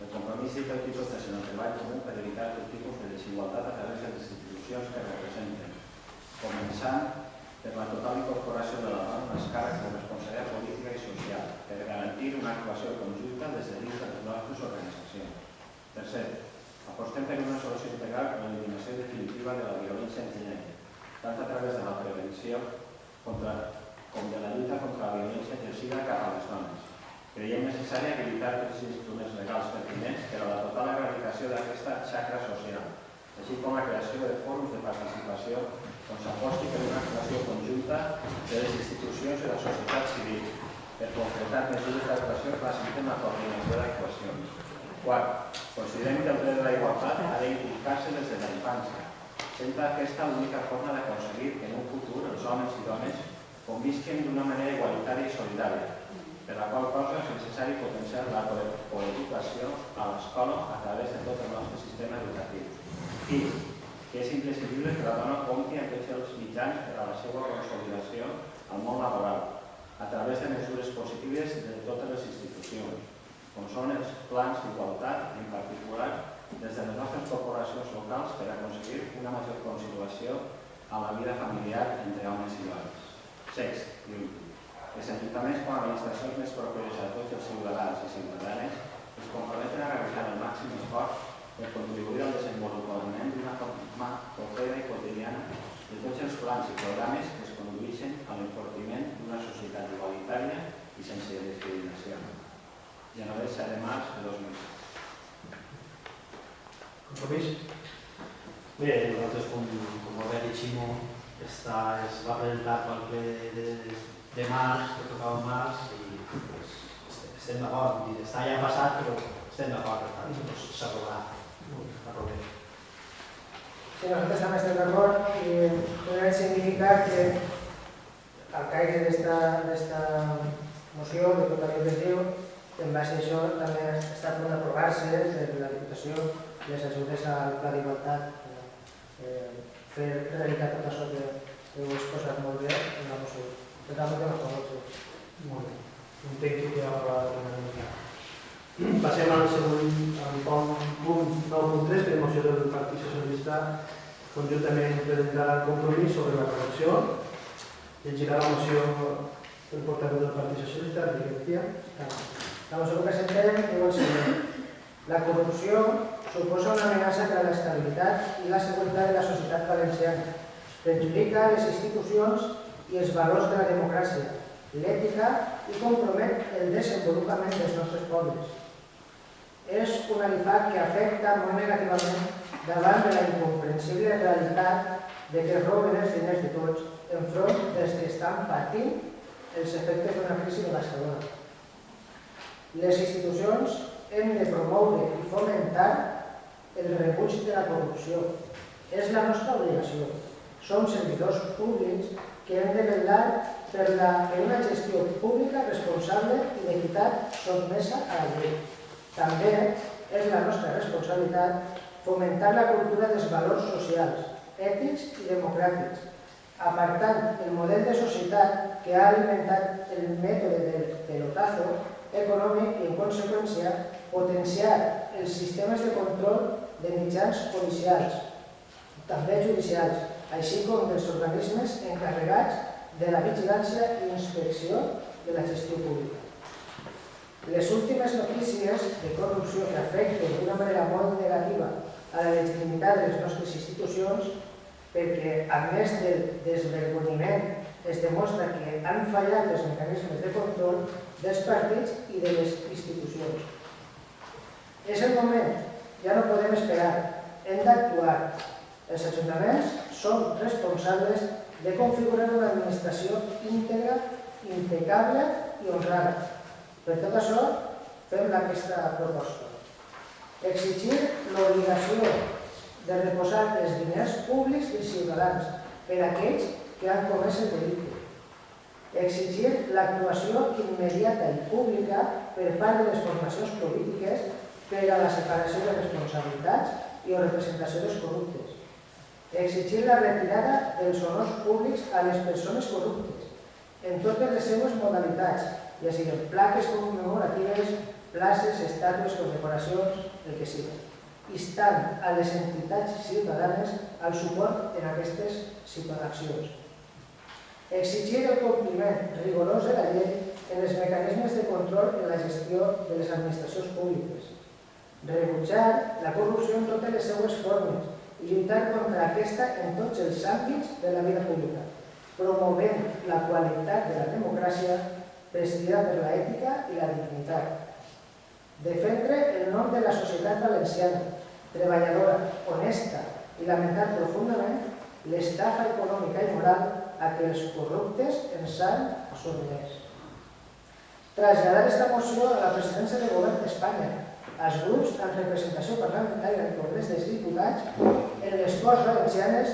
el compromís i el tipus en el treball comú per evitar tot tipus de desigualtat a través de les institucions que representen, començant per la total incorporació de la dona en els càrrecs de responsabilitat política i social, per garantir una actuació conjunta des de dins de les nostres organitzacions. Tercer, apostem per una solució integral per l'eliminació definitiva de la violència en gènere, tant a través de la prevenció com de la lluita contra la violència exercida cap a les dones. Creiem necessari habilitar tots els instruments legals pertinents per a la total erradicació d'aquesta xacra social, així com la creació de fòrums de participació on s'aposti per una actuació conjunta de les institucions i la societat civil, per concretar mesures d'actuació que faciliten la coordinació d'actuacions. Quart, considerem que el dret de la igualtat ha d'inculcar-se des de la infància, sent aquesta l'única forma d'aconseguir que en un futur els homes i dones convisquen d'una manera igualitària i solidària, per la qual cosa és necessari potenciar la coeducació a l'escola a través de tot el nostre sistema educatiu. I que és imprescindible que la dona compti amb tots els mitjans per a la seva consolidació al món laboral, a través de mesures positives de totes les institucions, com són els plans d'igualtat, en particular des de les nostres corporacions locals per aconseguir una major conciliació a la vida familiar entre homes i dones. Sext, i últim. Els ajuntaments com a administracions més properes a tots els ciutadans i ciutadanes es comprometen a realitzar el màxim esforç per contribuir al desenvolupament d'una forma propera i quotidiana de tots els plans i programes que es condueixen a l'enfortiment d'una societat igualitària i sense discriminació. Genovés 7 de març de 2007. Compromís? Bé, nosaltres, com va dir Ximo, es va presentar pel ple de març, que tocava març, i estem d'acord. Està ja passat, però estem d'acord, per tant, s'aprovarà. Sí, nosaltres també estem d'acord i podem significar que al caire d'esta moció, de tot allò que es diu, en base a això també està a punt d'aprovar-se per la Diputació les ajudes al Pla d'Igualtat, fer realitat tot això que heu exposat molt bé en la moció. Totalment a favor. Molt bé. Entenc que queda aprovat una mica. Passem al següent punt 9.3, que és moció del Partit Socialista conjuntament presentarà el compromís sobre la corrupció. Llegirà la moció el portaveu del Partit Socialista, Enric García. La moció que presentem diu el següent. La corrupció suposa una amenaça per a l'estabilitat i la seguretat de la societat valenciana. Perjudica les institucions i els valors de la democràcia, l'ètica i compromet el desenvolupament dels nostres pobles. És un alifat que afecta molt negativament davant de la incomprensible realitat de que es roben els diners de tots enfront dels que estan patint els efectes d'una crisi devastadora. Les institucions hem de promoure i fomentar el rebuig de la corrupció. És la nostra obligació. Som servidors públics que hem de vetllar per una gestió pública responsable i d'equitat sotmesa a la llei. També és la nostra responsabilitat fomentar la cultura dels valors socials, ètics i democràtics, apartant el model de societat que ha alimentat el mètode del pelotazo econòmic i, en conseqüència, potenciar els sistemes de control de mitjans policials, també judicials, així com dels organismes encarregats de la vigilància i inspecció de la gestió pública. Les últimes notícies de corrupció que afecten d'una manera molt negativa a la legitimitat de les nostres institucions, perquè, a més del desvergonyiment, es demostra que han fallat els mecanismes de control dels partits i de les institucions. És el moment, ja no podem esperar, hem d'actuar. Els ajuntaments són responsables de configurar una administració íntegra, impecable i honrada. Per tot això, fem aquesta proposta. Exigir l'obligació de reposar els diners públics dels ciutadans per a aquells que han comès el delicte. Exigir l'actuació immediata i pública per part de les formacions polítiques per a la separació de responsabilitats i o representació dels corruptes. Exigir la retirada dels honors públics a les persones corruptes en totes les seues modalitats, ja siguin plaques commemoratives, places, estàtues, condecoracions, el que sigui, instant a les entitats ciutadanes al suport en aquestes accions. Exigir el compliment rigorós de la llei en els mecanismes de control en la gestió de les administracions públiques. Rebutjar la corrupció en totes les seues formes i lluitar contra aquesta en tots els àmbits de la vida pública, promovent la qualitat de la democràcia presidida per l'ètica i la dignitat. Defendre el nom de la societat valenciana, treballadora, honesta i lamentar profundament l'estafa econòmica i moral a què els corruptes ens han sotmès. Traslladar aquesta moció a la presidència del Govern d'Espanya, als grups amb representació parlamentària al Congrés dels Diputats, en les Corts Valencianes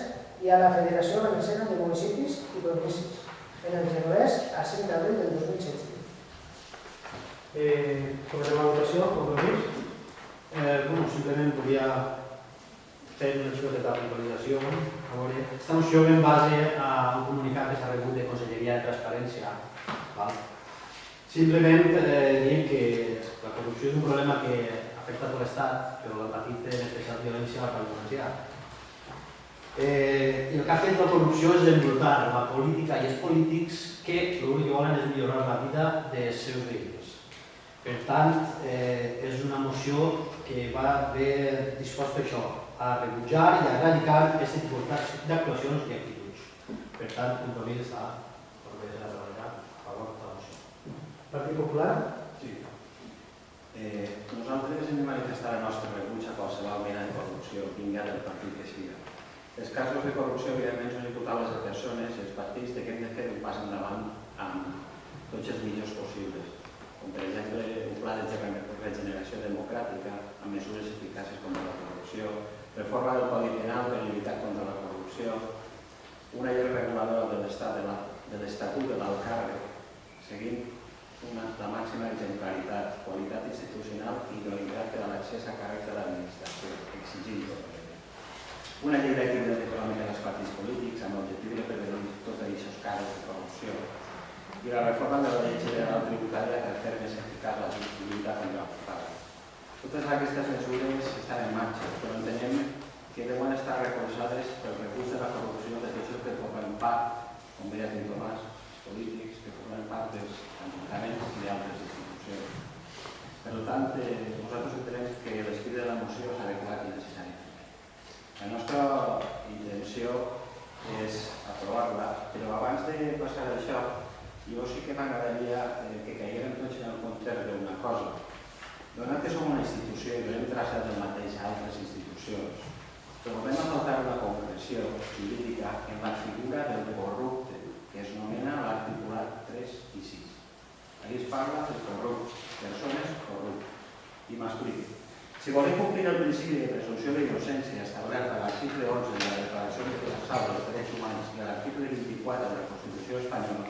i a la Federació Valenciana de Municipis i Províncies, en el Genovès a 5 d'abril del 2016. Sobre la votació, compromís? Simplement volia fer una petita puntualització. Aquesta moció ve en base a un comunicat que s'ha rebut de Conselleria de Transparència. Simplement dir que la corrupció és un problema que afecta tot l'Estat, però la patit en especial violència al País Valencià. El que ha fet la corrupció és embrutar la política i els polítics que l'únic que volen és millorar la vida dels seus veïns. Per tant, és una moció que va bé disposta a això, a rebutjar i a erradicar aquest tipus d'actuacions i actituds. Per tant, el compromís està per bé de la treballar a favor de la moció. Partit Popular? Sí. Nosaltres hem de manifestar el nostre rebuig a qualsevol mena de corrupció, vinga del partit que sigui. Els casos de corrupció, evidentment, són imputables a persones i els partits que hem de fer un pas endavant amb tots els mitjans possibles, com per exemple un pla de regeneració democràtica amb mesures eficaces contra la corrupció, reforma del Codi Penal per lluitar contra la corrupció, una llei reguladora de l'estat de la de l'Estatut de l'Alt Càrrec, seguint la màxima exemplaritat, qualitat institucional i idoneïtat per a l'accés a càrrec de l'administració, exigint una llei d'activitat econòmica dels partits polítics amb l'objectiu de prevenir tots aquests càrrecs de promoció i la reforma de la llei general tributària per fer més eficaç la lluita contra el frau. Totes aquestes mesures estan en marxa, però entenem que deuen estar recolzades pel recurs de la corrupció de tots els que formen part, com bé ha dit Tomàs, els polítics que formen part dels ajuntaments i d'altres institucions. Per tant, nosaltres entenem que l'esperit de la moció és adequat i necessari. La nostra intenció és aprovar-la, però abans de passar a això, jo sí que m'agradaria que caiguem tots en el context d'una cosa. Donat que som una institució i hem traçat el mateix a altres institucions, trobem a faltar una concreció jurídica en la figura del corrupte, que es nomena a l'articulat 3 i 6. Allí es parla de corruptes, persones corruptes. I m'explico. Si volem complir el principi de presumpció d'innocència establert a l'article 11 de la Declaració Universal dels Drets Humans i a l'article 24 de la Constitució Espanyola,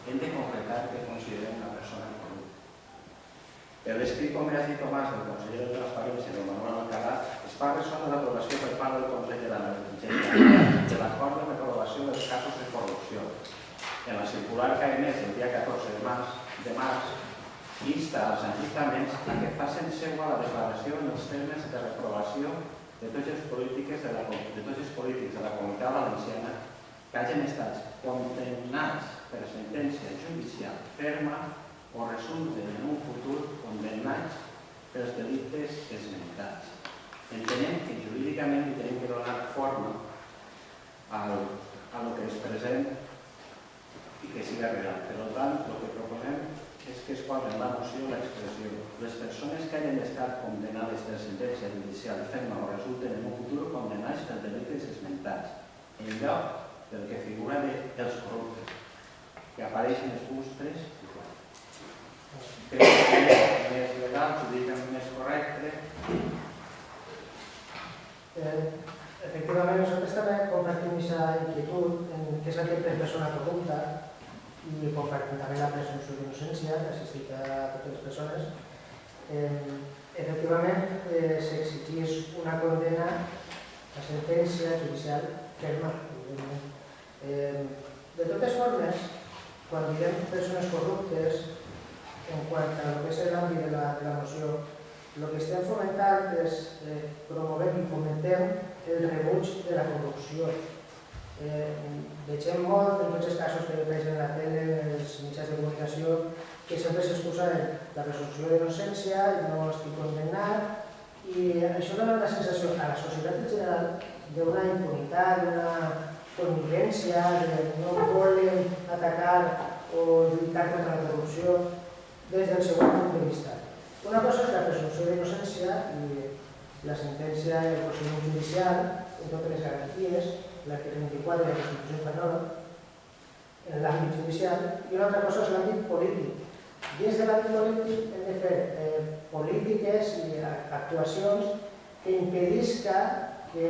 hem de concretar que considerem una persona corrupta. Per l'escrit, com ha dit Tomàs, del conseller de Transparència, del Manuel Alcalá, es fa ressò de l'aprovació per part del Consell de la Generalitat de l'acord de reprovació dels casos de corrupció. En la circular que ha emès el dia 14 de març, insta als ajuntaments a que facin seva la declaració en els termes de reprovació de tots els polítics de la Comunitat Valenciana que hagin estat condemnats per sentència judicial ferma o resulten en un futur condemnats pels delictes esmentats. Entenem que jurídicament hi tenim que donar forma a lo que es present i que siga real. Per tant, el que proposem és que es posa en la moció l'expressió les persones que hagin estat condemnades per sentència judicial ferma o resulten en un futur condemnats per delictes esmentats, en lloc del que figura dels corruptes, que apareixen els punts 3 i 4. Crec que és més legal, jurídicament més correcte. Efectivament, nosaltres també compartim aquesta inquietud en què és aquest de persona corrupta i compartim també la presumpció d'innocència que assistit a totes les persones. Efectivament, s'exigís una condena a sentència judicial ferma. De totes formes, quan diem persones corruptes, en quant a lo que és l'àmbit de la moció, el que estem fomentant és promovem i fomentem el rebuig de la corrupció. Vegem molt en tots els casos que veig en la tele, en els mitjans de comunicació, que sempre s'excusa la presumpció d'innocència i no estic condemnat, i això dona una sensació a la societat en general d'una impunitat, d'una connivència, de no voler atacar o lluitar contra la corrupció des del següent punt de vista. Una cosa és la presumpció d'innocència i la sentència del procediment judicial amb totes les garanties, l'article 24 de la Constitució Espanyola, en l'àmbit judicial, i una altra cosa és l'àmbit polític. Dins de l'àmbit polític hem de fer polítiques i actuacions que impedisquen que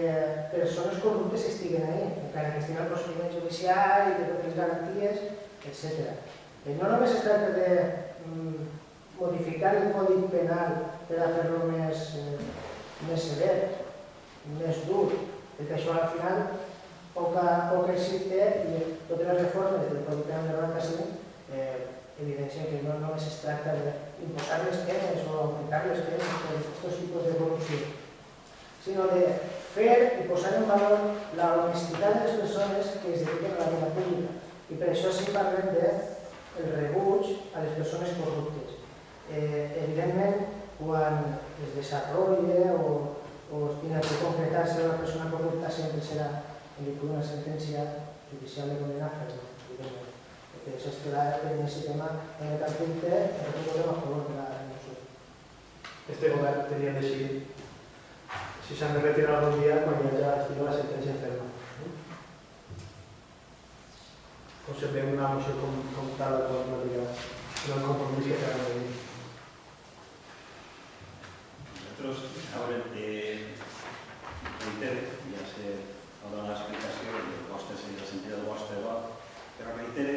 persones corruptes estiguen ahí, encara que estiguin al procediment judicial i de totes les garanties, etc. No només es tracta de modificar el Codi Penal per a fer-lo més sever, més dur, perquè això al final poc èxit té i totes les reformes del Codi Penal del 95 evidencien que no només es tracta d'imposar les penes o augmentar les penes per aquests tipus de corrupció, sinó de fer i posar en valor la honestitat de les persones que es dediquen a la vida pública. I per això sí parlem del rebuig a les persones corruptes. Evidentment, quan es desenvolupa o es tingui que concretar-se una persona corrupta sempre serà en virtut d'una sentència judicial de condenar-la, evidentment. Perquè això es quedarà en aquest tema en el capítol, nosaltres votem a favor de la moció. Este govern tenia decidit si s'han de retirar algun dia quan ja estigui la sentència ferma. Conservem una moció com tal, no el compromís que acabem de dir. Nosaltres, a veure, reitero, ja sé, no dono l'explicació del vostre sentit del vostre vot, però reitero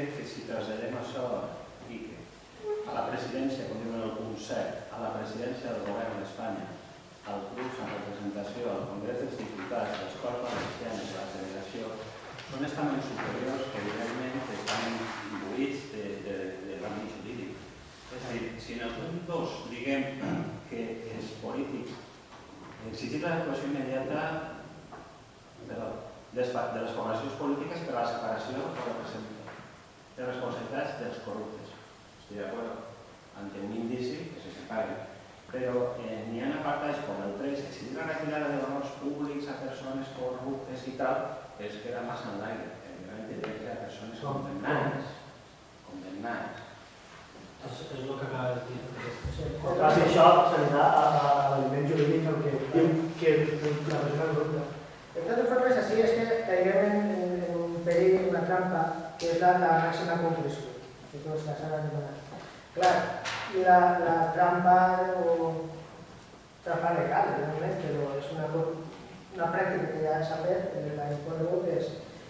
exigir l'actuació immediata de les formacions polítiques per a la separació de responsabilitats dels corruptes. Estic d'acord amb un indici que se separen, però n'hi ha apartats com el 3, exigir la retirada de honors públics a persones corruptes i tal, que es queda massa en l'aire. Evidentment, diria que a persones condemnades. És el que acaba de dir. Quan faci això, s'anirà a l'aliment jurídic el que diu que la persona corrupta. De totes formes, així és que caiguem en un perill, una trampa, que és la màxima conclusió, que tots la saben donar. Clar, i la trampa legal, evidentment, però és una pràctica que ja s'ha fet, l'any corregut, és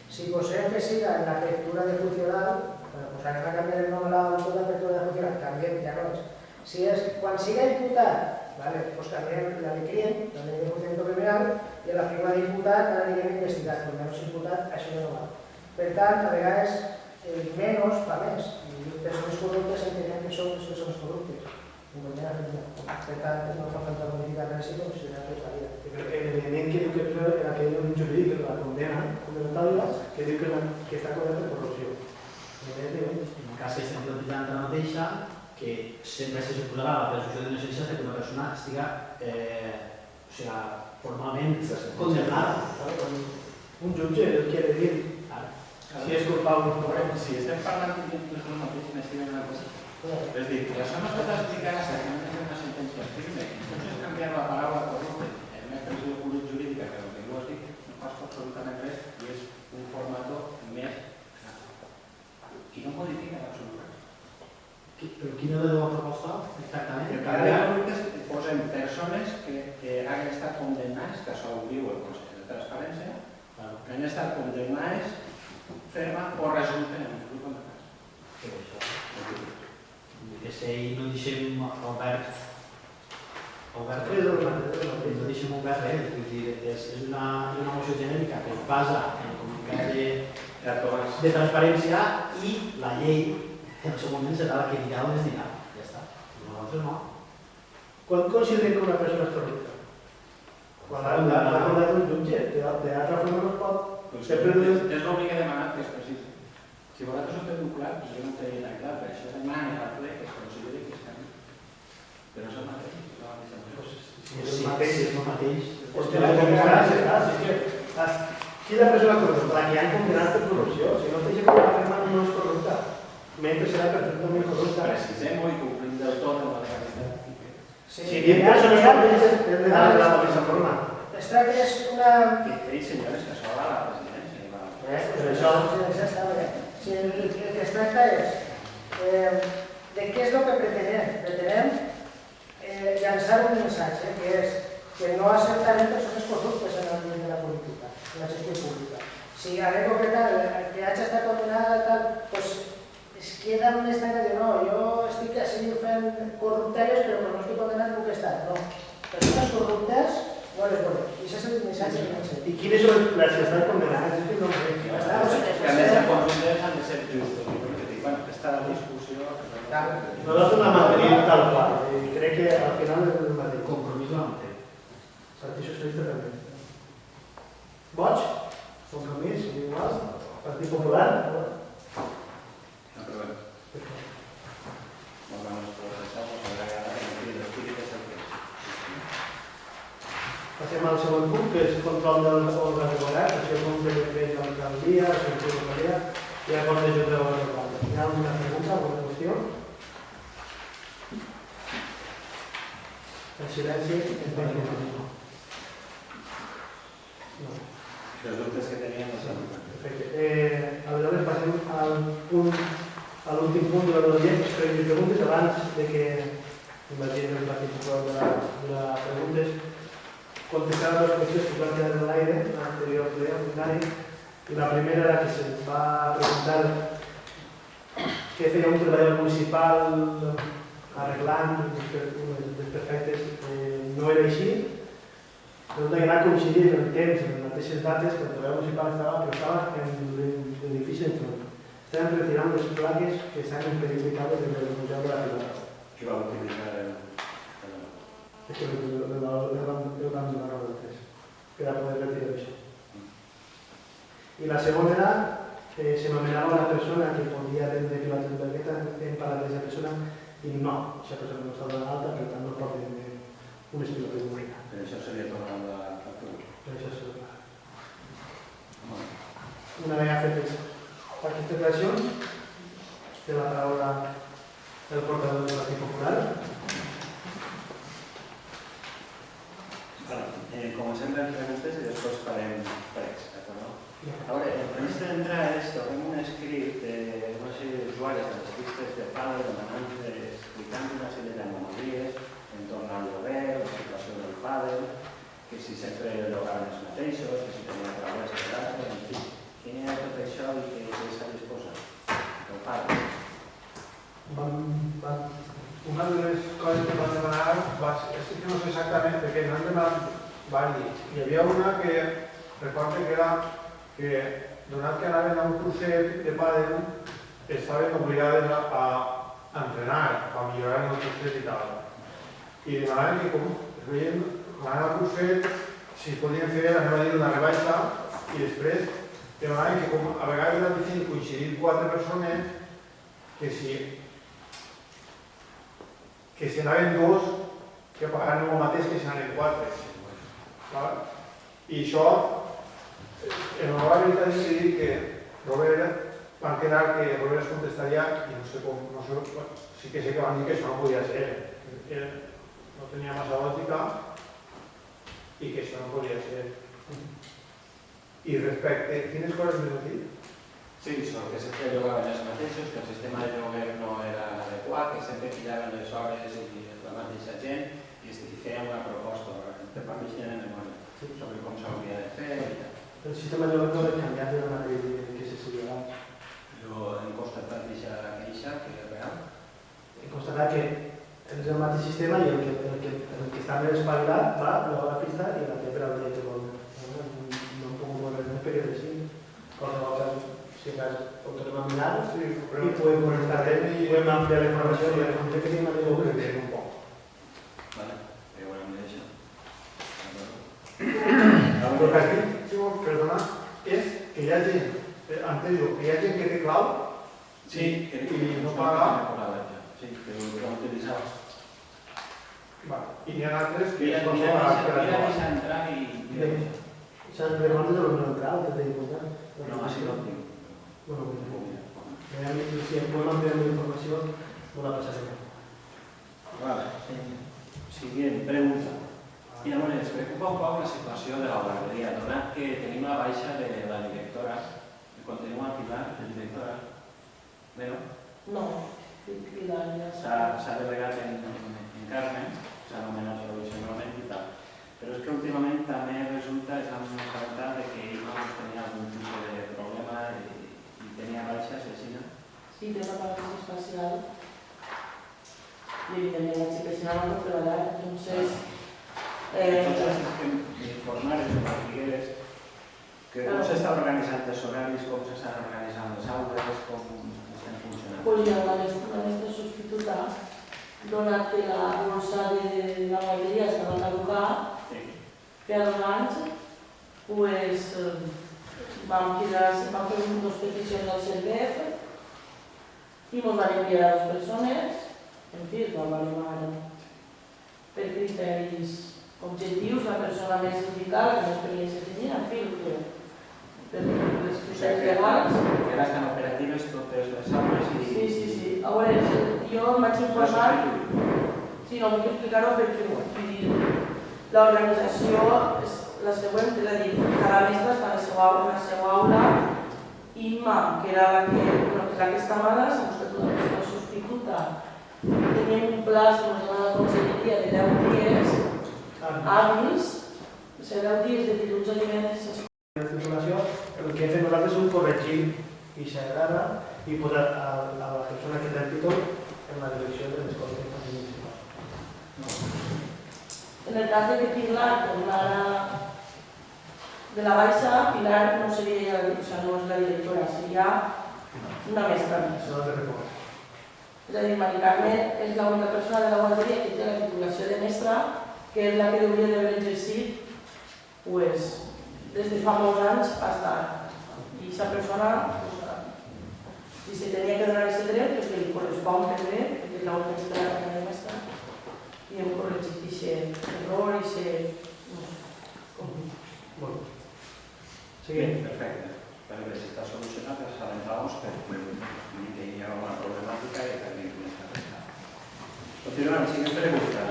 si posem que siga en l'apertura de funcional, pues anem a canviar el nom a l'apertura de funcional, canviem, ja no és. Si és, quan siga imputat, pues canviem la de client, la de funcionament criminal, i a la figura d'imputat ara anirem investigat, quan menys imputat, això no va. Per tant, a vegades, el menys fa més, i persones corruptes entenem que són les persones corruptes. Per tant, no fa falta modificar res i considerar que està bé. Jo crec que l'element que diu que en aquell moment jurídic, la condena fonamental, que diu que està condemnat per corrupció. En el cas que estem plantejant ara mateixa, que sempre se suposarà la presumpció d'innocència que una persona estigui formalment condemnada. Un jutge el que ha de dir si és culpable o no. Si estem parlant d'inclús el mateix, m'estimem una cosa. És a dir, que això no es pot explicar hasta que no tenen una sentència firme. Entonces, canviar la paraula corrupte en una expressió jurídica que el que tu has dit no passa absolutament res i és un formato més i no modifica absolutament. Però quina és la proposta, exactament? El canviar corruptes posen persones que han estat condemnades, que això ho diu el Consell de Transparència, que han estat condemnades ferma o resulten en un grup de cas. Que si no deixem obert no deixem obert res, és una moció genèrica que es basa en el comunicat de transparència i la llei en el seu moment serà la que dirà on es dirà. Ja està. Nosaltres no. Quan considerem que una persona és corrupta? Quan l'ha condemnat un jutge, d'altra forma no es pot. És l'únic que demanar que es precisi. Si vosaltres ho teniu clar, jo no tenia tan clar, per això demanen al ple que es consideri que es canvi. Però és el mateix, és la mateixa cosa. És el mateix. És el mateix. Qui és la persona corrupta? La que han condemnat per corrupció. Si no deixa que la ferma no és corrupta, mentre serà perfectament corrupta. Precisem-ho i complim del tot amb la legalitat. Si diem persones corruptes, hem de dar la mateixa forma. Es tracta és una... Ei, senyores, que això va a la presidència. Pues això... Si el que es tracta és de què és el que pretenem. Pretenem llançar un missatge que és que no acceptarem persones corruptes en l'àmbit de la política, en la gestió pública. Si haguem concretat que hagi estat condemnada, doncs es queda un estat de dir no, jo estic així fent corrupteres però no estic condemnat puc estar. No, persones corruptes no les volem. I això és el missatge que llancem. I quines són les que estan condemnades? És que no sé. Que a més de consultes han de ser justos. Aquesta discussió... Nosaltres la mantenim tal qual. I crec que al final és el mateix. Compromís la mantenim. Partit Socialista també. Boig? Compromís? Igual? Partit Popular? Aprovem. Nos vamos por esta, nos agrada que el espíritu es el que es. Passem al segon punt, que és el control del òrgan de govern, això com que depèn de l'alcaldia, la secció de l'alcaldia, i acord de junta de govern. Hi ha alguna pregunta, alguna qüestió? En silenci, entenc que no. Els dubtes que teníem no són. Perfecte. Aleshores passem a l'últim punt de l'ordre del dia, que és preguntes abans de que imaginem el Partit Popular de les preguntes. Contestar les qüestions que es van quedar en l'aire en l'anterior ple ordinari. I la primera era que se'ns va preguntar què feia un treballador municipal arreglant els desperfectes. No era així. Resulta que va coincidir en el temps, en les mateixes dates, que el treballador municipal estava en l'edifici enfront. Estaven retirant les plaques que estan en perill de cables del Museu de la Pilota. Qui va utilitzar el... És que el vam donar a l'altres per a poder retirar això. I la segona era s'anomenava una persona que podia vendre pilotes perquè hem parlat d'aquesta persona i no, aquesta persona no està donant alta, per tant no pot vendre unes pilotes de moïna. Per això se li ha tornat la factura. Per això s'ha donat. Una vegada fetes aquestes declaracions, té la paraula el portador del Partit Popular. Comencem les preguntes i després farem pregs, d'acord? Ahora, antes de entrar a esto, tengo un script de unos usuarios de las pistas de padre explicando una serie de anomalies en torno al lloguer, la situació del padre, que si sempre llogaven els mateixos, que si tenia paraules de l'altre, en fi. Quin era tot això i què s'ha disposat? El padre. Una de les coses que van demanar, és que no sé exactament, perquè no han demanat diverses. Hi havia una que recordo que era que, donat que anaven a un curset de pàdel, estaven obligades a entrenar, a millorar en el curset i tal. I demanaven que, com es veien, quan anaven al curset, si es podien fer, anem a dir, una rebaixa, i després demanaven que, com a vegades era difícil coincidir 4 persones, que si anaven 2, que pagaran el mateix que si anaven 4. I això, en la veritat és dir que Robert van quedar que Robert es contestaria i no sé com, sí que sé que van dir que això no podia ser, no tenia massa lògica i que això no podia ser. I respecte, quines coses més has dit? Sí, sobre que sempre llogaven els mateixos, que el sistema de lloguer no era adequat, que sempre pillaven les hores i la mateixa gent i feien una proposta per parlar en memòria sobre com s'hauria de fer i tal. El sistema de lloguer no ha canviat de la manera que se seguia abans. Però hem constatat aquesta queixa que és real. He constatat que és el mateix sistema i el que està més espavilat va, lloga la pista i la té per al dia que vol. No em puc moure res perquè és així. Qualsevol cas, si cas, ho tornem a mirar i podem connectar i podem ampliar la informació i la informació que tenim a dir que tenim un poc. Vale, però ho hem de deixar. El que has dit, Simó, perdona, és que hi ha gent, anterior, que hi ha gent que té clau i no paga. Sí, que ho vam utilitzar. I n'hi ha altres que Mira, deixa entrar i... S'han de demanar de l'oriental, que és important. No, ha sigut òptim. Si podem ampliar la informació, no la passarem. Vale. Siguiente pregunta. I llavors ens preocupa un poc la situació de la guarderia, donat que tenim la baixa de la directora, que continua Pilar, la directora. Bé, no? No, Pilar ja S'ha delegat en Carmen, s'ha anomenat provisionalment i tal. Però és que últimament també resulta, és assabentat que ell no tenia algun tipus de problema i tenia baixes, així, no? sí, té una paràlisi facial i evidentment la xica no pot treballar, entonces Entonces, informar sobre les Figueres que com s'està organitzant els horaris, com s'estan organitzant les aules, com estan funcionant. pues ja la mestra substituta, donat que la bolsa de la guarderia estava caducada, feia 2 anys, pues vam fer 2 peticions al CERVEF i ens van enviar a 2 persones, en fi, la valorem per criteris objectius, la persona més indicada, que més experiència tenia, en fi, per les criteris legals. Ara estan operatives totes les aules i... Sí. A veure, jo em vaig informar... Sí, no, vull explicar-ho perquè l'organització és la següent, és a dir, cada mestre està en la seva aula i Imma, que era la que estava ara, s'ha buscat una persona substituta. Teníem un pla, segons la conselleria, de 10 dies hàbils, 10 dies de dilluns a divendres. La informació, el que hem fet nosaltres és un corregir aquesta errada i posar a la persona que té el títol en la direcció de l'escola infantil municipal. En el cas de que Pilar tornara de la baixa, Pilar no seria no és la directora, seria una mestra més. No de reforç. És a dir, Mari Carmen és l'única persona de la guarderia que té la titulació de mestra que és la que hauria d'haver exercit, pues, des de fa molts anys hasta ara. I aquesta persona, si se tenia que donar aquest dret, perquè li correspon per dret, perquè és l'autoritat que anem a estar, i hem corregit aquest error, Bueno. Bien, perfecte. Però si està solucionat, ens adentramos perquè que hi ha una problemàtica i també comença a pensar. Continuem, siguiente pregunta.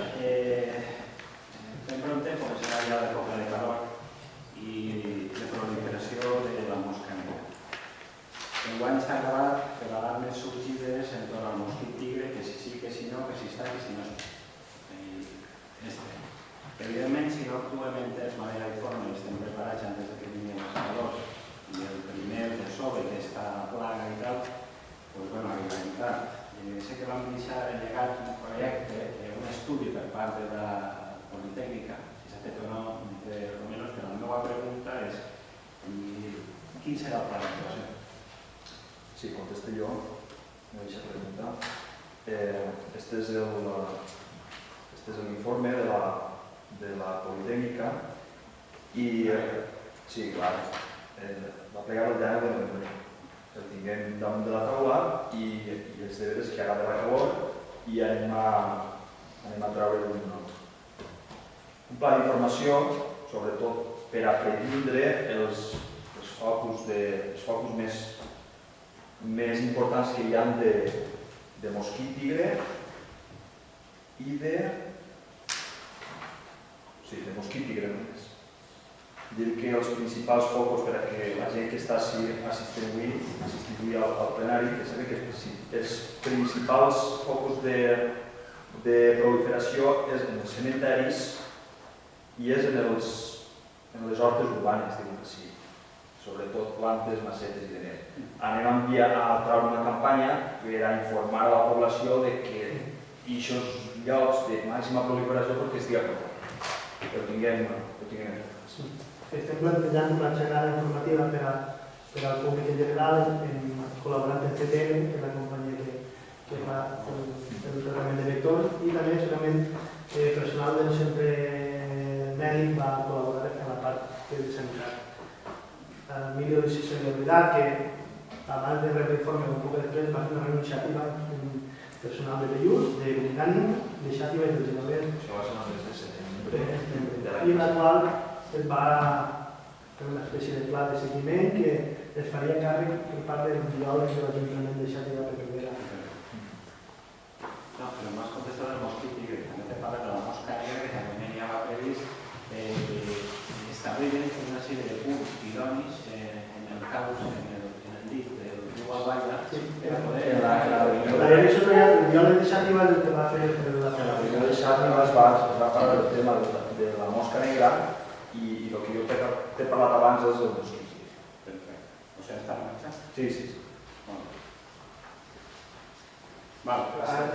Estem prontes, començarà ja l'època de calor i de proliferació de la mosca negra. Enguany s'ha acabat per alarmes sorgides entorn al mosquit tigre, que si sí, que si no, que si està, que si no està. Evidentment, si no actuem en temps de manera informe i estem preparats antes que vinguin els calors i el primer de sobre aquesta plaga i tal, doncs bueno, arribarem tard. Sé que vam deixar llegat un projecte, un estudi per part de la Politècnica, si s'ha fet o no, almenys, però la meva pregunta és quin serà el pla d'actuació? Sí, contesto jo, me deixa preguntar. Este és l'informe de la Politècnica i, sí, clar, va plegar el llana el tinguem damunt de la taula i els deures que agrada la calor i anem a treure un pla d'informació, sobretot per a previndre els focus més importants que hi ha de mosquit tigre i de mosquit tigre només. Dir que els principals focus per a que la gent que està assistint avui al plenari, que sabe que els principals focus de proliferació és en els cementeris i és en les hortes urbanes, diuen així, sobretot plantes, macetes i de net. Anem a enviar a treure una campanya per a informar a la població de que aquests llocs de màxima proliferació perquè estigui a prop. Que ho tinguem en compte. Estem plantejant una xerrada informativa per al públic en general, col·laborant amb CTM, que és la companyia que fa el tractament de vectors, i també segurament personal del centre mèdic va col·laborar en la part de sanitat. Emilio se li ha oblidat que abans de rebre l'informe un poc després va fer una iniciativa personal de Bellús, de Britànic, de Xàtiva i del Genovent. Això va ser el mes de setembre. I en la qual es va fer una espècie de pla de seguiment que es faria càrrec per part dels biòlegs de l'Ajuntament de Xàtiva per primera. No, però m'has contestat el mosquit tigre, també te parla de la mosca negra, que també ja va previst establir una sèrie de punts idonis en el caus, en el dit del riu Albaida, per poder... El biòleg de Xàtiva és el que va fer la primer de Xàtiva es va parlar del tema de la mosca negra i el que jo t'he parlat abans és el mosquit. Perfecte. O sigui, està en marxa? Sí.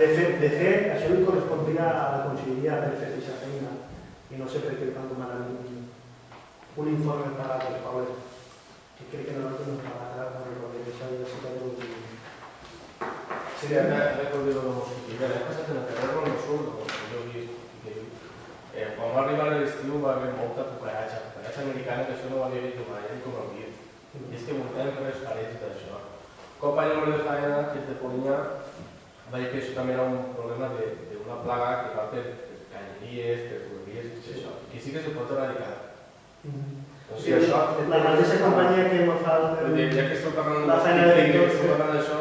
De fet, això li correspondria a la Conselleria haver fet aquesta feina i no sé per què van demanar un informe per a les pobles. I crec que nosaltres no parlarà de la Universitat de l'Universitat. Sí, recordo de mosquit. L'any passat en el carrer no surt, jo he vist. Quan va arribar l'estiu va haver molta cucaratxa americana, que això no ho havia vist mai, com ho havia. I és que voltàvem per les parets i això. Company de feina, que és de Polinyà, va dir que això també era un problema d'una plaga que va per canyeries, per tuberies, i això. I que sí que se pot erradicar. Sí, la mateixa companyia que ens fa ja que estem parlant la feina de d'això,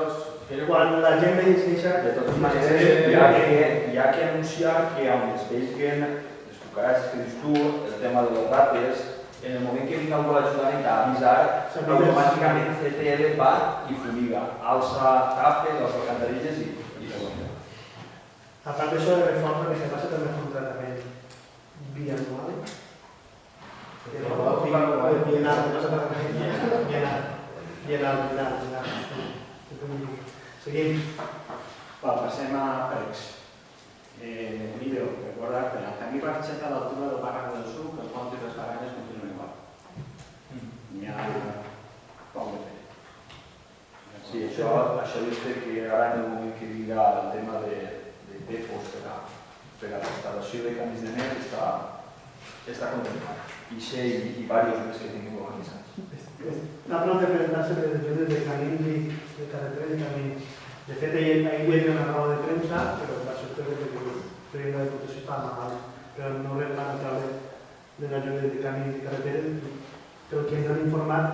quan la gent ve disqueixa... De totes maneres, hi ha que anunciar que on es vegin les cucaratges que dius tu, el tema de les rates, en el moment que vinga algú a l'Ajuntament a avisar, automàticament CTL va i fumiga, alça capes, alça alcantarilles i fumiga. A part d'això, de reforma, que se passa també un tractament bianual. Seguim. Passem a PEX. Emilio, recorda que la camí Barxeta a l'altura del barranc del Sud, que els ponts i les barranes continuen igual. N'hi ha poc de fer. Sí, això és que ara en el moment que vinga el tema de PEPOS per a la instal·lació de canvis de net està contemplat. I sé, i diversos més que tinguem organitzats. La planta de presentarse de ajudes de camins de carreteres i camins. De fet, ahir hi havia una roda de premsa, però va sorprendre que feien la diputació estava amagat, però no res van treure de l'ajuda de camins i carreteres, però el que ens han informat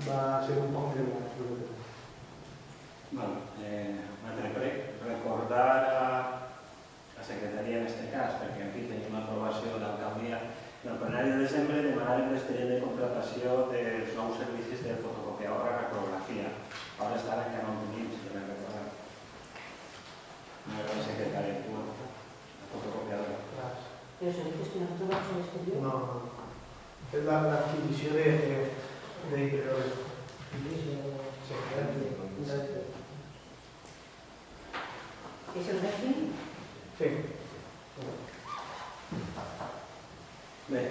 va ser un poc més gran. Bueno, recordar a la secretaria en aquest cas, perquè aquí tenim l'aprovació de l'alcaldia. En el plenari de desembre demanarem l'expedient de contratació dels nous servicis de fotocopiadora i reprografia. Ara estan encara no en tenim, si podem recordar. No era la secretària, tu, la fotocopiadora. Però servicis que nosaltres vamos a l'exterior. No. És l'adquisició d'impresores. És el règim? Sí. Bé,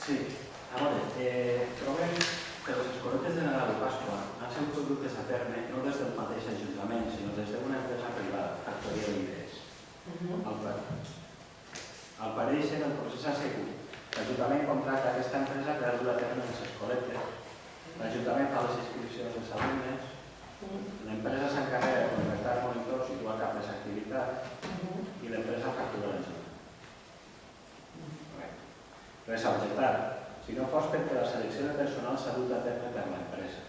sí. A veure, trobem que les escoletes de Nadal i Pasqua han sigut dutes a terme no des del mateix ajuntament, sinó des d'una empresa privada, Factoria d'Idees. Al parèixer, el procés ha sigut. L'Ajuntament contracta aquesta empresa per dur a terme les escoletes. L'Ajuntament fa les inscripcions dels alumnes. L'empresa s'encarrega de contractar monitors i dur a cap les activitats. I l'empresa factura l'Ajuntament. Res a objectar, si no fos perquè la selecció de personal s'ha dut a terme per l'empresa.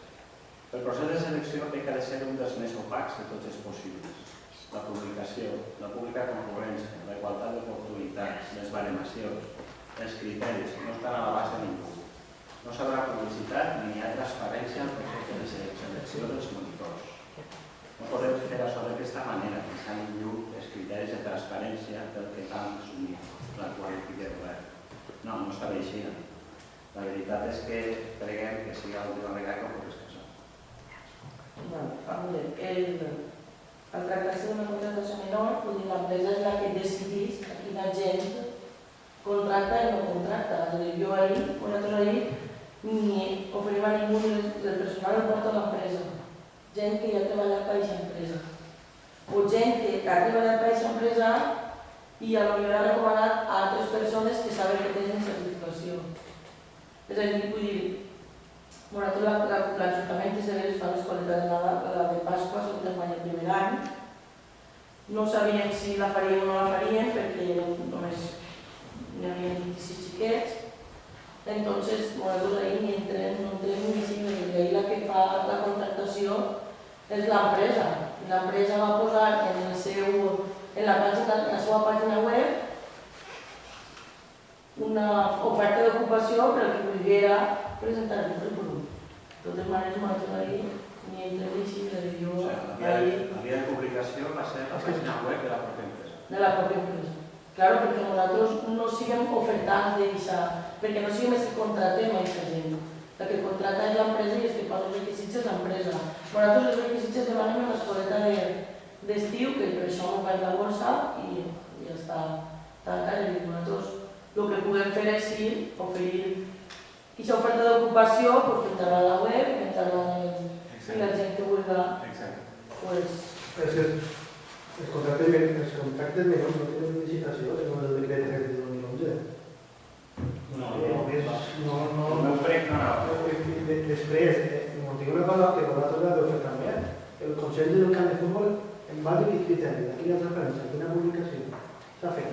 El procés de selecció ha de ser un dels més opacs de tots els possibles. La publicació, la pública concurrència, la igualtat d'oportunitats, les baremacions, els criteris no estan a l'abast de ningú. No s'haurà publicitat ni hi ha transparència al procés de selecció dels monitors. No podem fer això d'aquesta manera, pensant en llum els criteris de transparència del que cal assumir l'actual equip de govern. No, no està bé així. La veritat és que preguem que sigui l'última vegada que ho puguis casar. Al tractar-se d'una contractació menor, l'empresa és la que decidís a quina gent contracta i no contracta. Nosaltres ahir ni oferim a ningú del personal el porta a l'empresa. Gent que ja ha treballat per aquesta empresa. O gent que ha treballat per aquesta empresa i potser ha recomanat a altres persones que saben que tenen certificació. És a dir, vull dir, l'Ajuntament de Ceres fa l'escoleta de Nadal, la de Pasqua, segur que guanya el primer any. No sabíem si la faríem o no la faríem perquè només n'hi havia 26 xiquets. Entonces, nosaltres ahir no entrem ni si ahir la que fa la contractació és l'empresa. L'empresa va posar en la seva pàgina web una oferta d'ocupació per al que volguera presentar el currículum. De totes maneres, nosaltres ahir ni entrem ni si El dia de publicació va ser la pàgina web de la pròpia empresa. De la pròpia empresa. Claro, perquè nosaltres no siguem ofertants d'eixa, perquè no siguem els que contratem a aquesta gent. La que contrata és l'empresa i els que posa els requisits és l'empresa. Nosaltres els requisits demanem en l'escoleta d'estiu, que per això hem obert la borsa i ja està tancat. Nosaltres el que podem fer és oferir aquesta oferta d'ocupació, que entrarà a la web, entrarà i la gent que vulgui. Els contractes menors no tenen licitació, segons el decret 3 de 2011. Després, dic una cosa que vosaltres l'heu de fer també. El Consell del Camp de Futbol, en base a quin criteri, a quina transparència, a quina publicació s'ha fet?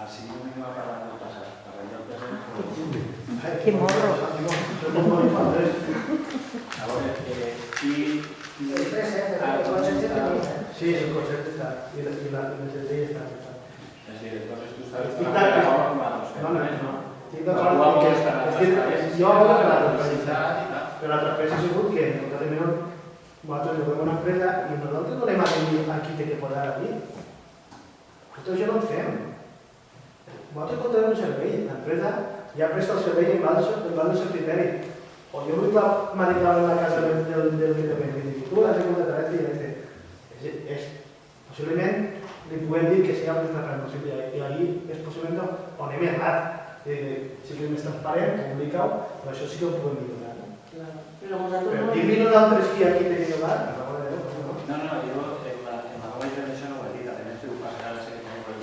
Així no anem a parlar del passat, parlem del present. Que morro! A veure, Sí, el concepte està, i la necessària està. els directors tu Estic estàs d'acord. No. Estic d'acord que jo hablo de la transparència. Però la transparència ha sigut que nosaltres juguem una empresa i nosaltres no anem a dir a qui té que posar aquí. Tot això no ho fem. Nosaltres contratem un servei, l'empresa ja presta el servei en base al seu criteri. O jo vull matricular en la casa del que te benefiti. Tu la segunda terrestre possiblement li podem dir que sigui més transparent i allí és possiblement on hem errat. Sigui més transparent, comunicau, però això sí que ho podem millorar. Però dir-li nosaltres qui aquí té que millorar, per favor de Déu, no? No, jo en la nova intervenció no ho he dit, a més que ho passarà a la secretaria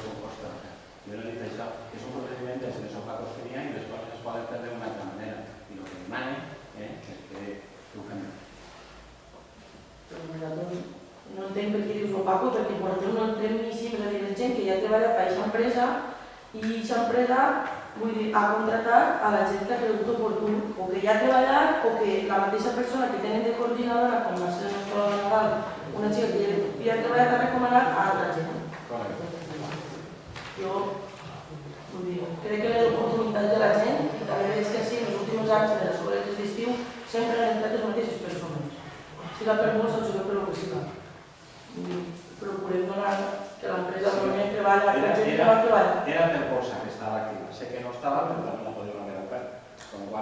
perquè ho fem bé. No entenc per què dius opaco, perquè nosaltres no entrem ni sempre a dir gent que ja treballa per aquesta empresa i aquesta empresa ha contratat a la gent que ha cregut oportú, o que ja ha treballat o que la mateixa persona que tenen de coordinadora, com va ser la Escola de Nadal, una xica que ja ha treballat, ha recomanat a altra gent. Jo crec que les oportunitats de la gent, i també veig que sí, en els últims anys de les escoles d'estiu sempre han entrat les mateixes persones. Siga per molts o siga per el que siga. Procurem donar que l'empresa normalment treballa amb la gent que va treballar. Era per cosa que estava activa. Sé que no estava, però també la podíem haver obert.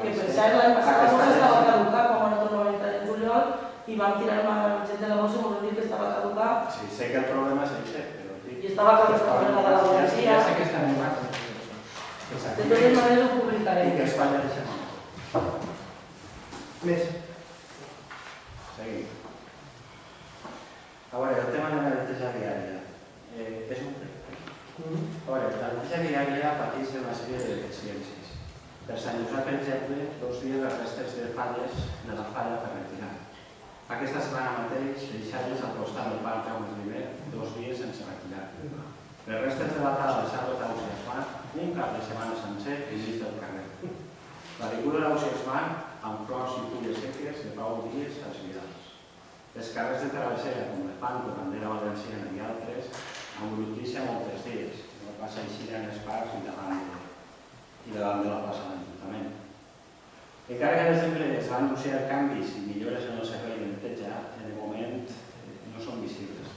Que per cert, l'any passat la bossa estava caducada, com ara tornem a entrar en juliol, i vam tirar la gent de la bossa i ens van dir que estava caducada. Sí, sé que el problema és això, però... I estava caducada la de la policia. Ja sé que està negat. De totes maneres ho publicarem. I que es falla d'això. Més. Seguim. A veure, el tema de la neteja viària. És un... A veure, la neteja viària pateix una sèrie de deficiències. Per Sant Josep, per exemple, 2 dies les restes de falles de la falla per retirar. Aquesta setmana mateix, deixar-les al costat del parc Jaume I 2 dies sense retirar. Les restes de la tala de Sarro Tausi es fan un cap de setmana sencer i mig del carrer. La vigura d'Ausi es fan amb flors i fulles seques de prou dies als vidals. Les carrers de travessera, com el Panco, Bandera Valenciana i altres, amb brutícia moltes dies. No passa així en els parcs i davant de la plaça de l'Ajuntament. Encara que des sempre es van anunciar canvis i millores en el servei de neteja, en el moment no són visibles.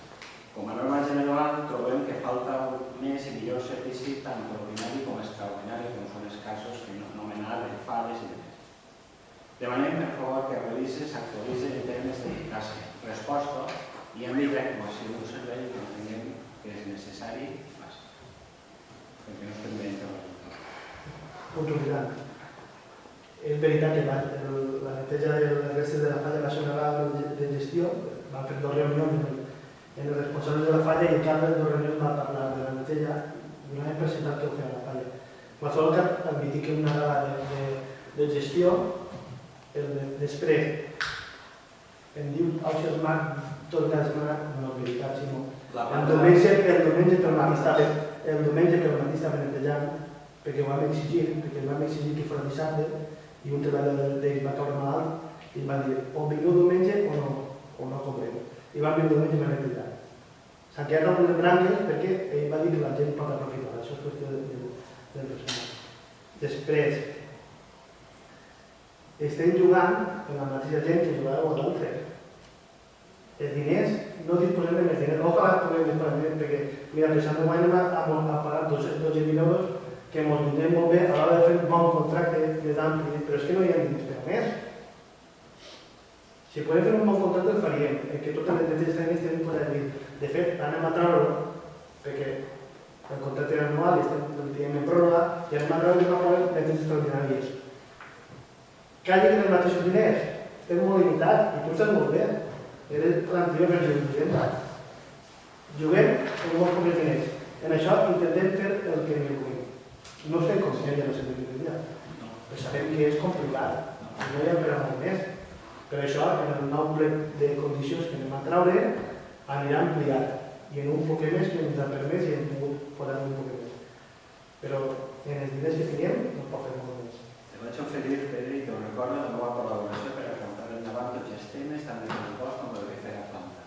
Com a norma general, trobem que falta més i millor servici tant ordinari com extraordinari, com són els casos que anomenar de falles i demés. Demanem, per favor, que revise, s'actualitzi en termes d'eficàcia, resposta i àmbit d'actuació d'un servei que entenguem que és necessari i bàsic. Perquè no estem veient el resultat. Oportunitat. És veritat que la neteja de les restes de la falla va ser una vegada de gestió, van fer 2 reunions en els responsables de la falla i en cap de les 2 reunions va parlar de la neteja i no hem presentat què ho feia la falla. Qualsevol cas, admitir que una vegada de gestió, després em diu Ausi Esmar tot cada setmana, no és veritat, sinó el diumenge que el matí estava netejant, perquè ho vam exigir que fos dissabte i un treballador d'ells va caure malalt i van dir o vingueu diumenge o no cobreu. I van venir diumenge i van netejar. S'han quedat algunes branques perquè ell va dir que la gent pot aprofitar, això és qüestió del personal. Després, estem jugant amb la mateixa gent que jugàvem a l'altre. Els diners, no disposem de més diners. Ojalà puguem disposar de diners, perquè, mira, pensant que guanyem a pagar 12.000 euros, que ens vindrem molt bé a l'hora de fer un bon contracte més ampli, però és que no hi ha diners per a més. Si podem fer un bon contracte el faríem, que totes les neteges tècniques tenen poder dir. De fet, anem a treure-ho, perquè el contracte era anual i estem en pròrroga, i anem a treure una pròrroga de neteges extraordinàries. Que hagi els mateixos diners, estem molt limitats i tu estàs molt bé. Eres l'anterior presidenta. Juguem amb molt pocs diners. En això intentem fer el que ens vulguem. No estem conscients de la seguretat, però sabem que és complicat, no hi ha per a molt més. Per això, en el nou ple de condicions que anem a traure, anirà ampliat i en un poc més que ens ha permès i hem pogut posar un poc més. Però en els diners que teníem no pot fer molt més. Te vaig oferir, Pere, i te'n recordo la meva col·laboració per afrontar endavant tots els temes, tant de pressupost com de fer a planta.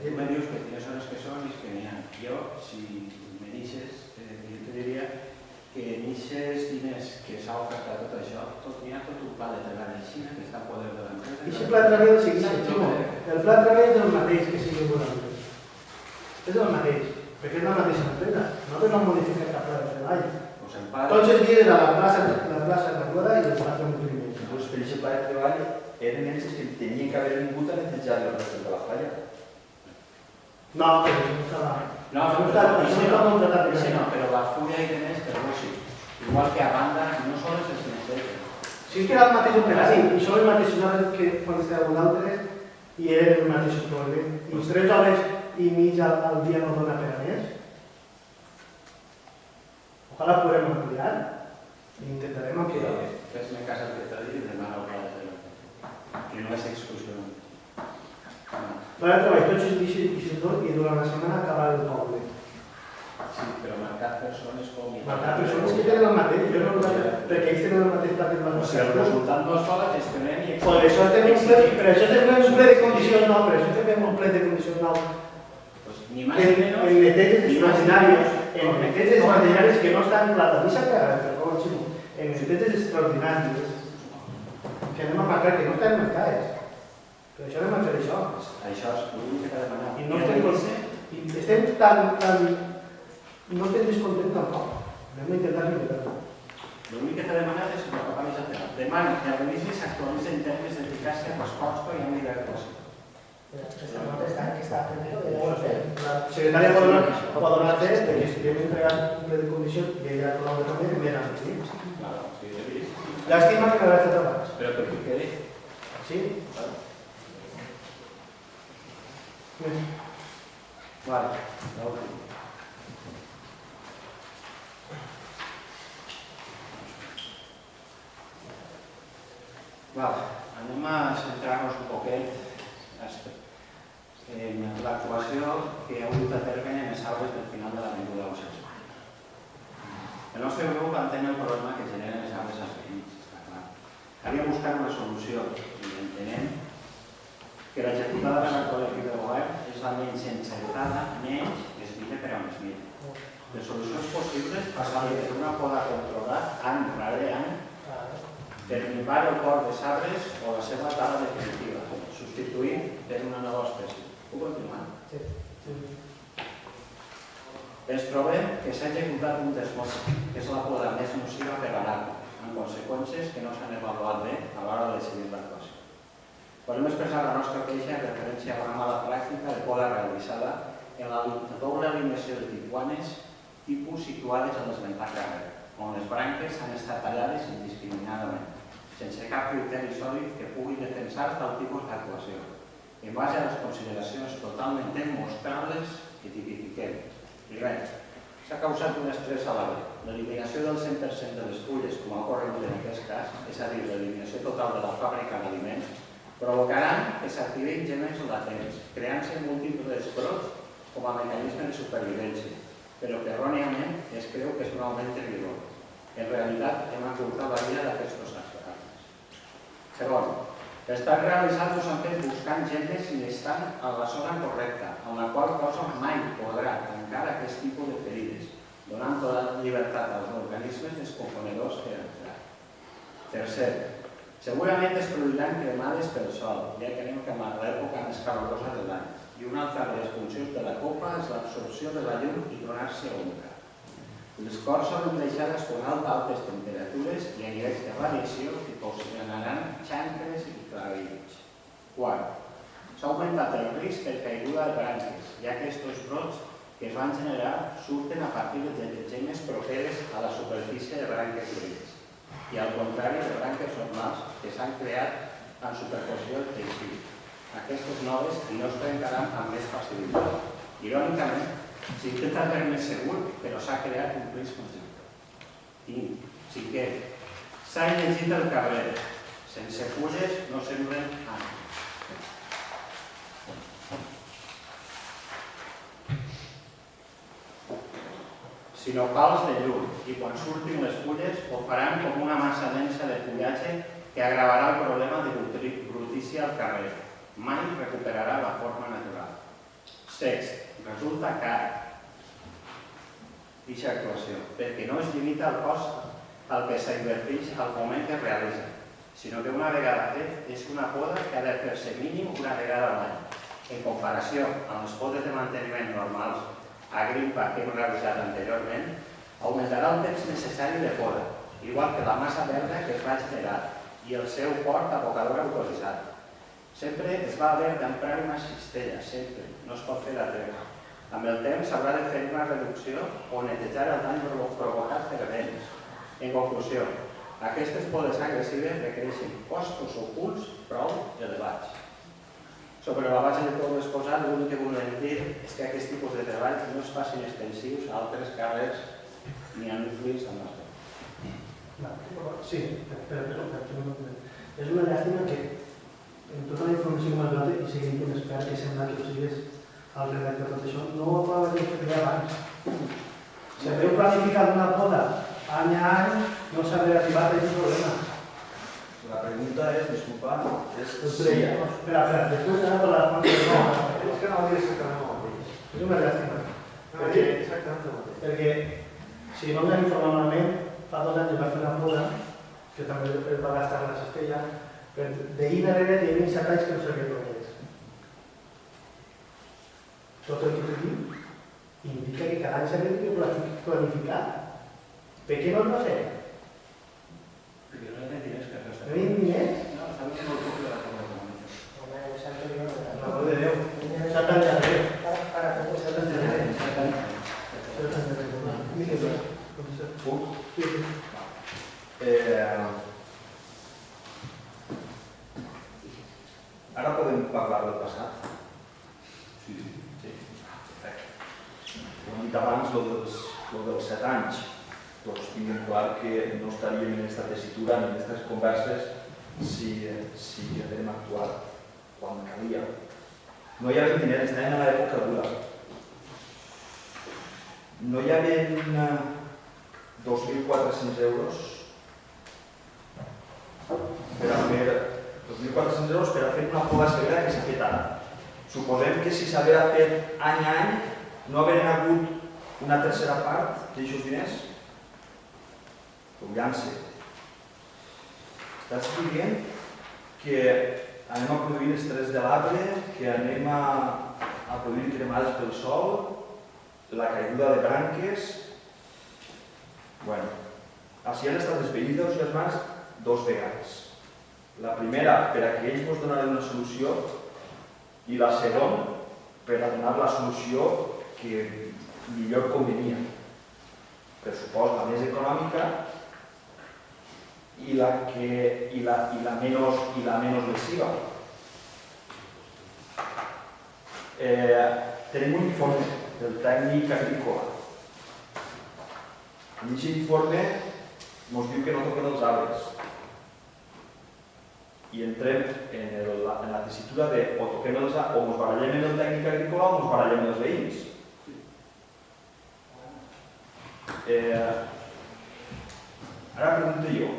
Tu me dius que tens hores que són i que n'hi ha. Jo, si me deixes, jo te diria que en aquests diners que s'ha ofertat tot això, n'hi ha tot un pla de treball de Xina que està a poder de l'empresa. I aquest pla de treball el pla de treball és el mateix que sigui vosaltres. És el mateix, perquè és la mateixa empresa. Nosaltres no modifiquem cap pla de treball. Tots els dies a la plaça Reguera i els altres moviments. Doncs per aquest pla de treball eren ells que tenien que haver vingut a netejar el restes de la falla. No, però això no estava... No, però la fulla i diners per Rossi. Igual que a banda, no sols els netegen. Sí que era el mateix operari, i són els mateixos hores que quan estàveu vosaltres i eren els mateixos probablement. I 3 hores i mig al dia no dona per a més. Ojalà podrem ampliar i intentarem ampliar. Fes-me cas al que t'ha dit i demana el pla de no és exclusivament. Va de treball tots els dies i durant la setmana acabar el poble. Sí, però marcar persones com... Marcar persones que tenen el mateix, jo no perquè ells tenen el mateix plat de O sigui, el resultat no es fa, la gestionem i... Per això estem un ple de condicions nou, per això estem un ple de condicions nou. Ni más ni menos... En neteges extraordinàries, que no estan plata, ni s'aclarà, per favor, Ximo, en neteges extraordinàries, que anem a marcar, que no estan marcades. Per això anem a fer això. Això és l'únic que ha demanat. I no estem tan... No estem descontent tampoc. Anem a intentar millorar-ho. L'únic que t'ha demanat és el que vaig a fer. Demana que el revisis s'actualitzi en termes d'eficàcia, resposta i àmbit d'actuació. Aquesta nota està primero. La secretària pot donar fe que si hem entregat un ple de condicions i ella col·labora també, que m'era aquí. Claro, sí, he vist. Llàstima que no l'haig fet abans. Però per què quede? Sí? Vale, l'últim. Vale, anem a centrar-nos un poquet en l'actuació que ha hagut a terme en les aules del final de l'avinguda Auxerge. El nostre grup entén el problema que generen les aules als veïns, està clar. Calia buscar una solució i entenem que l'executada per l'actual equip de govern és la menys encertada, menys es mira per on es mira. Les solucions possibles passaven per una poda controlat any rere any per minvar el port de sabres o la seva tala definitiva, substituint per una nova espècie. Puc continuar? Sí. Ens trobem que s'ha executat un desmos, que és la poda més nociva per a l'arbre, amb conseqüències que no s'han avaluat bé a l'hora de decidir l'actuació. Podem expressar la nostra queixa en referència a una mala pràctica de poda realitzada en la doble alineació de tipuanes tipus situades en l'esmentat carrer, on les branques han estat tallades indiscriminadament, sense cap criteri sòlid que pugui defensar tal tipus d'actuació, en base a les consideracions totalment demostrables que tipifiquem. Primer, s'ha causat un estrès a l'arbre. L'eliminació del 100% de les fulles, com ha ocorregut en aquest cas, és a dir, l'eliminació total de la fàbrica d'aliments, provocaran que s'activin gemmes latents, creant-se múltiples brots com a mecanisme de supervivència, però que erròniament es creu que és un augment de vigor. En realitat, hem encurtat la vida d'aquests actes. Segon, l'estat realitzat no s'han fet buscant gemmes i estan a la zona correcta, en la qual cosa mai podrà tancar aquest tipus de ferides, donant tota la llibertat als organismes descomponedors que han entrat. Tercer, segurament es produiran cremades pel sol, ja que anem cap a l'època més calorosa de l'any, i una altra de les funcions de la copa és l'absorció de la llum i donar-se ombra. Les corts són enreixades quan altes temperatures i a nivells de radiació que ocasionaran xancres i clavells. Quart, s'ha augmentat el risc per caiguda de branques, ja que aquests brots que es van generar surten a partir de gemmes properes a la superfície de branques grises, i al contrari de branques normals que s'han creat en superposició del teixit. Aquestes noves no es trencaran amb més facilitat. Irònicament, s'intenta fer més segur, però s'ha creat un risc conjunto. Cinquè, s'ha llegit el carrer. Sense fulles no semblen anys. Sinó pals de llum, i quan surtin les fulles ho faran com una massa densa de fullatge que agravarà el problema de brutícia al carrer. Mai recuperarà la forma natural. Sext, resulta car aquesta actuació, perquè no es limita al cost al que s'inverteix al moment que es realitza, sinó que una vegada fet és una poda que ha de fer-se mínim una vegada a l'any. En comparació amb les podes de manteniment normals a gripa que hem realitzat anteriorment, augmentarà el temps necessari de poda, igual que la massa verda que es va generar i el seu port abocador autoritzat. Sempre es va haver d'emprar una cistella, sempre, no es pot fer a terra. Amb el temps s'haurà de fer una reducció o netejar el dany provocat per vents. En conclusió, aquestes podes agressives requereixen costos ocults prou elevats. Sobre la base de tot l'exposat, l'únic que volem dir és que aquest tipus de treballs no es facin extensius a altres carrers ni a nuclis del nostre. Sí, és una llàstima que en tota la informació que m'has donat i seguint un expert que sembla que ho sigues al redactar tot això, no ho acabava de fer abans. Si haveu planificat una poda any a any, no s'hauria arribat a aquest problema. La pregunta és, disculpa, és Espera, després de la resposta de no. És que no hauria exactament el mateix. És una llàstima. No, exactament el mateix. Perquè, si no m'han informat malament, fa 2 anys va fer una poda, que també es va gastar a la cistella, però d'ahir darrere hi havia 7 anys que no sabia com és. Tot el que t'he dit indica que cada any s'havia de planificar. Per què no es va fer? Perquè no hi ha diners que gastar. No hi havia diners? No, sabem molt poc de la forma econòmica. Home, s'ha de dir, Per l'amor de Déu. 7 anys darrere. para que 7 anys darrere. 7 anys darrere. Mira, professor. Puc? Sí, sí. Ara podem parlar del passat? Sí. Sí. Perfecte. Com he dit abans, lo dels 7 anys, doncs tinguem clar que no estaríem en aquesta tessitura ni en aquestes converses si haguem actuat quan calia. No hi havia diners, estàvem a l'època dura. No hi havia 2.400 euros per a fer 2.400 euros per a fer una poda severa que s'ha fet ara. Suposem que si s'haguera fet any a any no haurien hagut una tercera part d'aixòs diners? Ho llance. Estàs dient que anem a produir estrès de l'arbre, que anem a produir cremades pel sol, la caiguda de branques... Bueno, així han estat els veïns d'entusiasmats 2 vegades. La primera, per a que ells ens donaren una solució, i la segona, per a donar la solució que millor convenia. Per supost, la més econòmica i la menys lesiva. Tenim un informe del tècnic agrícola. En aquest informe ens diu que no toquen els arbres. I entrem en la tessitura de o toquem o ens barallem en el tècnic agrícola o ens barallem en els veïns. Ara pregunto jo,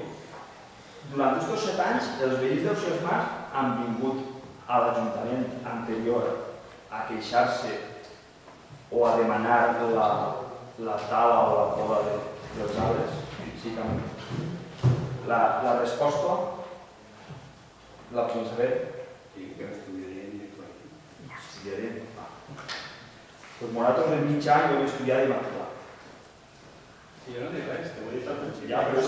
durant aquests 7 anys els veïns d'entusiasmats han vingut a l'Ajuntament anterior a queixar-se o a demanar la tala o la poda dels arbres? Sí, també. La resposta la podem saber? Sí, que estudiarien i actuarien. Estudiarien. Doncs nosaltres en mig any vam estudiar i vam actuar. Sí, jo no dic res, te ho he dit al principi. Ja, però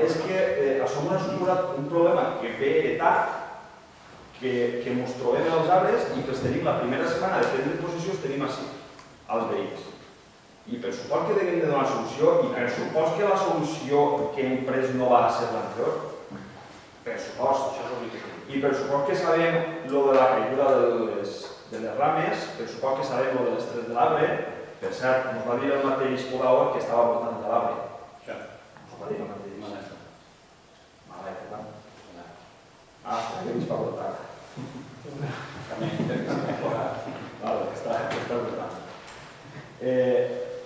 és que això m'ha suposat un problema que ve heretat, que ens trobem els arbres i que els tenim la primera setmana de prendre possessió, els tenim així, als veïns. I per suport que haguem de donar solució, i per suport que la solució que hem pres no va ser l'anterior, per supost, això és el que tenim. I per suport que sabem lo de la caiguda de les rames, per suport que sabem lo de l'estrès de l'arbre, per cert, ens va dir el mateix podador que estava voltant de l'arbre. Això. Ens va dir el mateix. Maleta. Maleta, que ens va voltar. També, perquè s'ha mejorat. Vale, està voltant.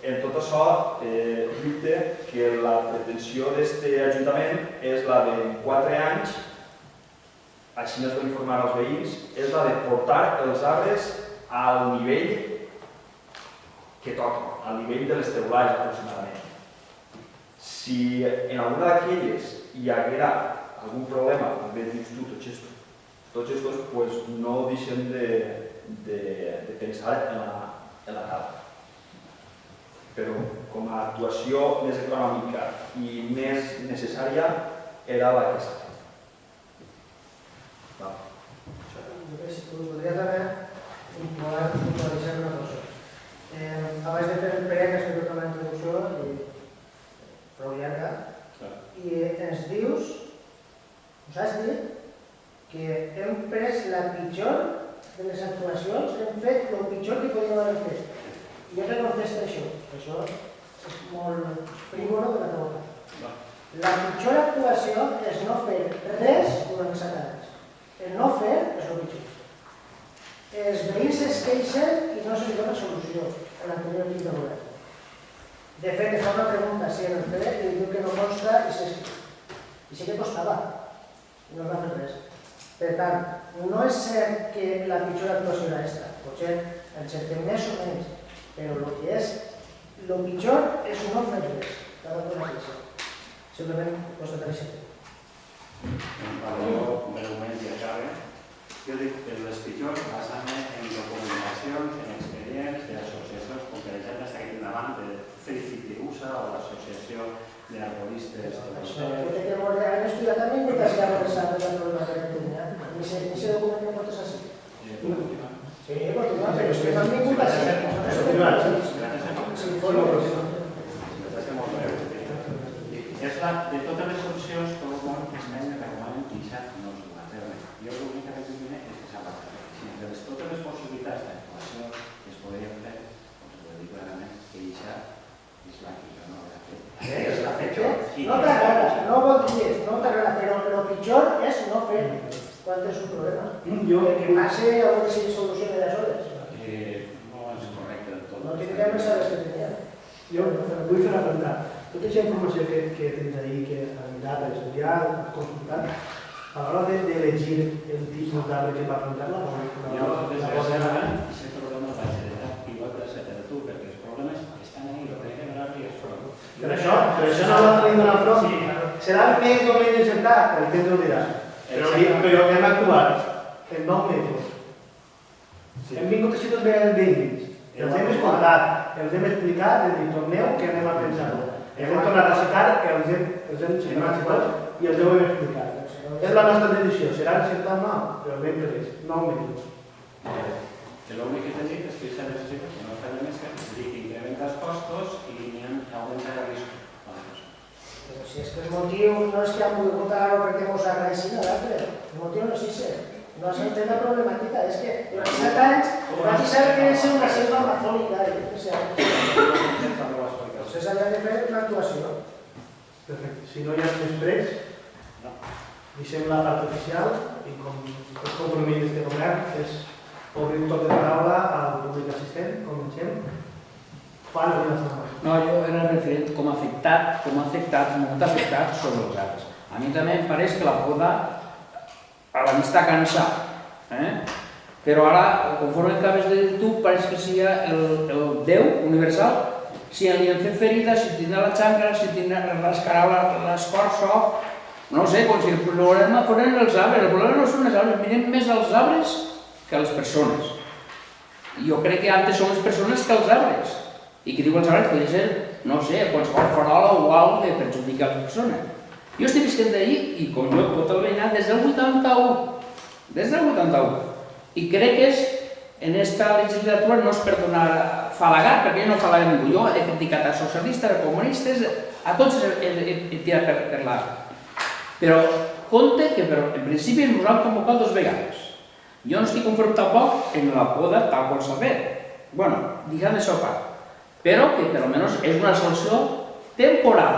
En tot això, dubte que la pretensió d'aquest Ajuntament és la de 4 anys, així es va informar als veïns, és la de portar els arbres al nivell que toca, al nivell de les teulades aproximadament. Si en alguna d'aquelles hi haguera algun problema, com bé dius tu, tots estos, pues no deixem de pensar en la cara. Però com a actuació més econòmica i més necessària era la que s'ha fet. Podria també puntualitzar una cosa. Abans de fer el prec has fet una introducció prou llarga i ens dius, us has dit que hem pres la pitjor de les actuacions, hem fet el pitjor que podíem haver fet. I jo te contesto això és molt frívolo de la teva part. La pitjor actuació és no fer res durant 7 anys. El no fer queixen i no se li dona solució en l'anterior equip de govern. De fet, es fa una pregunta si en el ple i diu que no consta i sí que costava. I no es va fer res. Per tant, no és cert que la pitjor actuació era aquesta. Potser encertem més o menys, però el que és el pitjor és no fer res. Cada cosa és això. Simplement constatar això. Breument i acabe. Jo dic que les pitjors basant en documentacions, en expedients d'associacions, com per exemple està aquí endavant de Felicity USA o l'associació d'arboristes de Això té que veure, han estudiat també moltes llars de la problema que tenia. Ni se document que portes així. Sí, continua, però és que m'han vingut així. Sí, fos la próxima. De totes les solucions, tot el món es recomanen deixar no es dur a terme. Jo l'únic que recomano és que s'ha passat. Si entre totes les possibilitats d'actuació que es podrien fer, doncs ho dic clarament, que deixar és la que jo no haurà fet. No t'agrada, no vol dir, no t'agrada, però el pitjor és no fer quan tens un problema. Que passi a veure si soluciona les hores. No és correcte del tot. No tindrem les hores que tenia. Jo vull fer una pregunta. Tota aquesta informació que tens ahí, que has mirat, has estudiat, has consultat, a l'hora d'elegir el tipus d'arbre que va plantar-la, Jo, desgraciadament, aquest problema el vaig heretar igual que el tu, perquè els problemes estan ahí, el que donar-li és front. Per això no l'ha tenit donar front. Serà més o menys encertat, el temps ho dirà. Però hem actuat en 9 mesos. Hem vingut així tots veïns. Els hem escoltat, els hem explicat, els hem torneu que anem a pensar. Els hem tornat a citar, els hem citat i els heu explicat. És la nostra decisió, serà encertat o no, però ben previst, 9 mesos. L'únic que t'he dit és que s'ha de decidir que no fa més que incrementa els costos i n'hi ha augmentar el risc. Però si és que el motiu no és que han volgut votar-ho perquè mos agraeixin a l'altre, el motiu no és això. No has entès la problemàtica, és que durant 7 anys vaig saber que és una selva amazònica. Potser s'havia de fer una actuació. Perfecte. Si no hi ha més pres, deixem la part oficial i com el compromís d'aquest govern és obrir un toc de paraula al públic assistent. Comencem. Juan, hauria de ser. No, jo era referent com a afectat, molt afectat sobre els arbres. A mi també em pareix que la poda a la vista cansa, però ara, conforme acabes de dir tu, pareix que sigui el Déu universal. Si li han fet ferida, si tindrà la xancra, si rascarà l'escorça, no sé, com si el problema foren els arbres. El problema no són els arbres, mirem més els arbres que les persones. Jo crec que antes són les persones que els arbres. I que diu els arbres podria ser, no sé, qualsevol farola o alguna que perjudica les persones. Jo estic visquent d'ahir i com jo tot el veïnat des del 81. Des del 81. I crec que en aquesta legislatura no és per donar falagar, perquè jo no falaga ningú. Jo he criticat a socialistes, a comunistes, a tots he tirat per l'arbre. Però compte que en principi ens han convocat 2 vegades. Jo no estic conforme tampoc en la poda tal com s'ha fet. Bueno, diguem això a part. Però que per almenys és una solució temporal.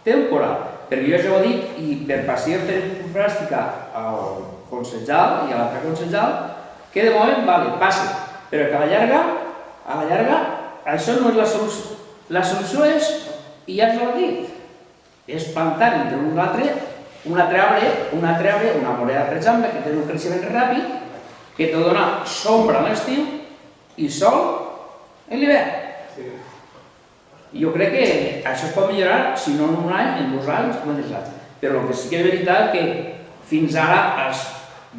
Perquè jo ja ho he dit, i per passar per pràctica al consellal i a l'altre consellal, que de moment, passa, però que a la llarga, això no és la solució. La solució és, i ja s'ho he dit, és plantar entre un i l'altre un altre arbre, una morera, per exemple, que té un creixement ràpid, que te dona sombra a l'estiu i sol en l'hivern. Jo crec que això es pot millorar, si no en un any, en 2 anys o en 3 anys. Però el que sí que és veritat que fins ara els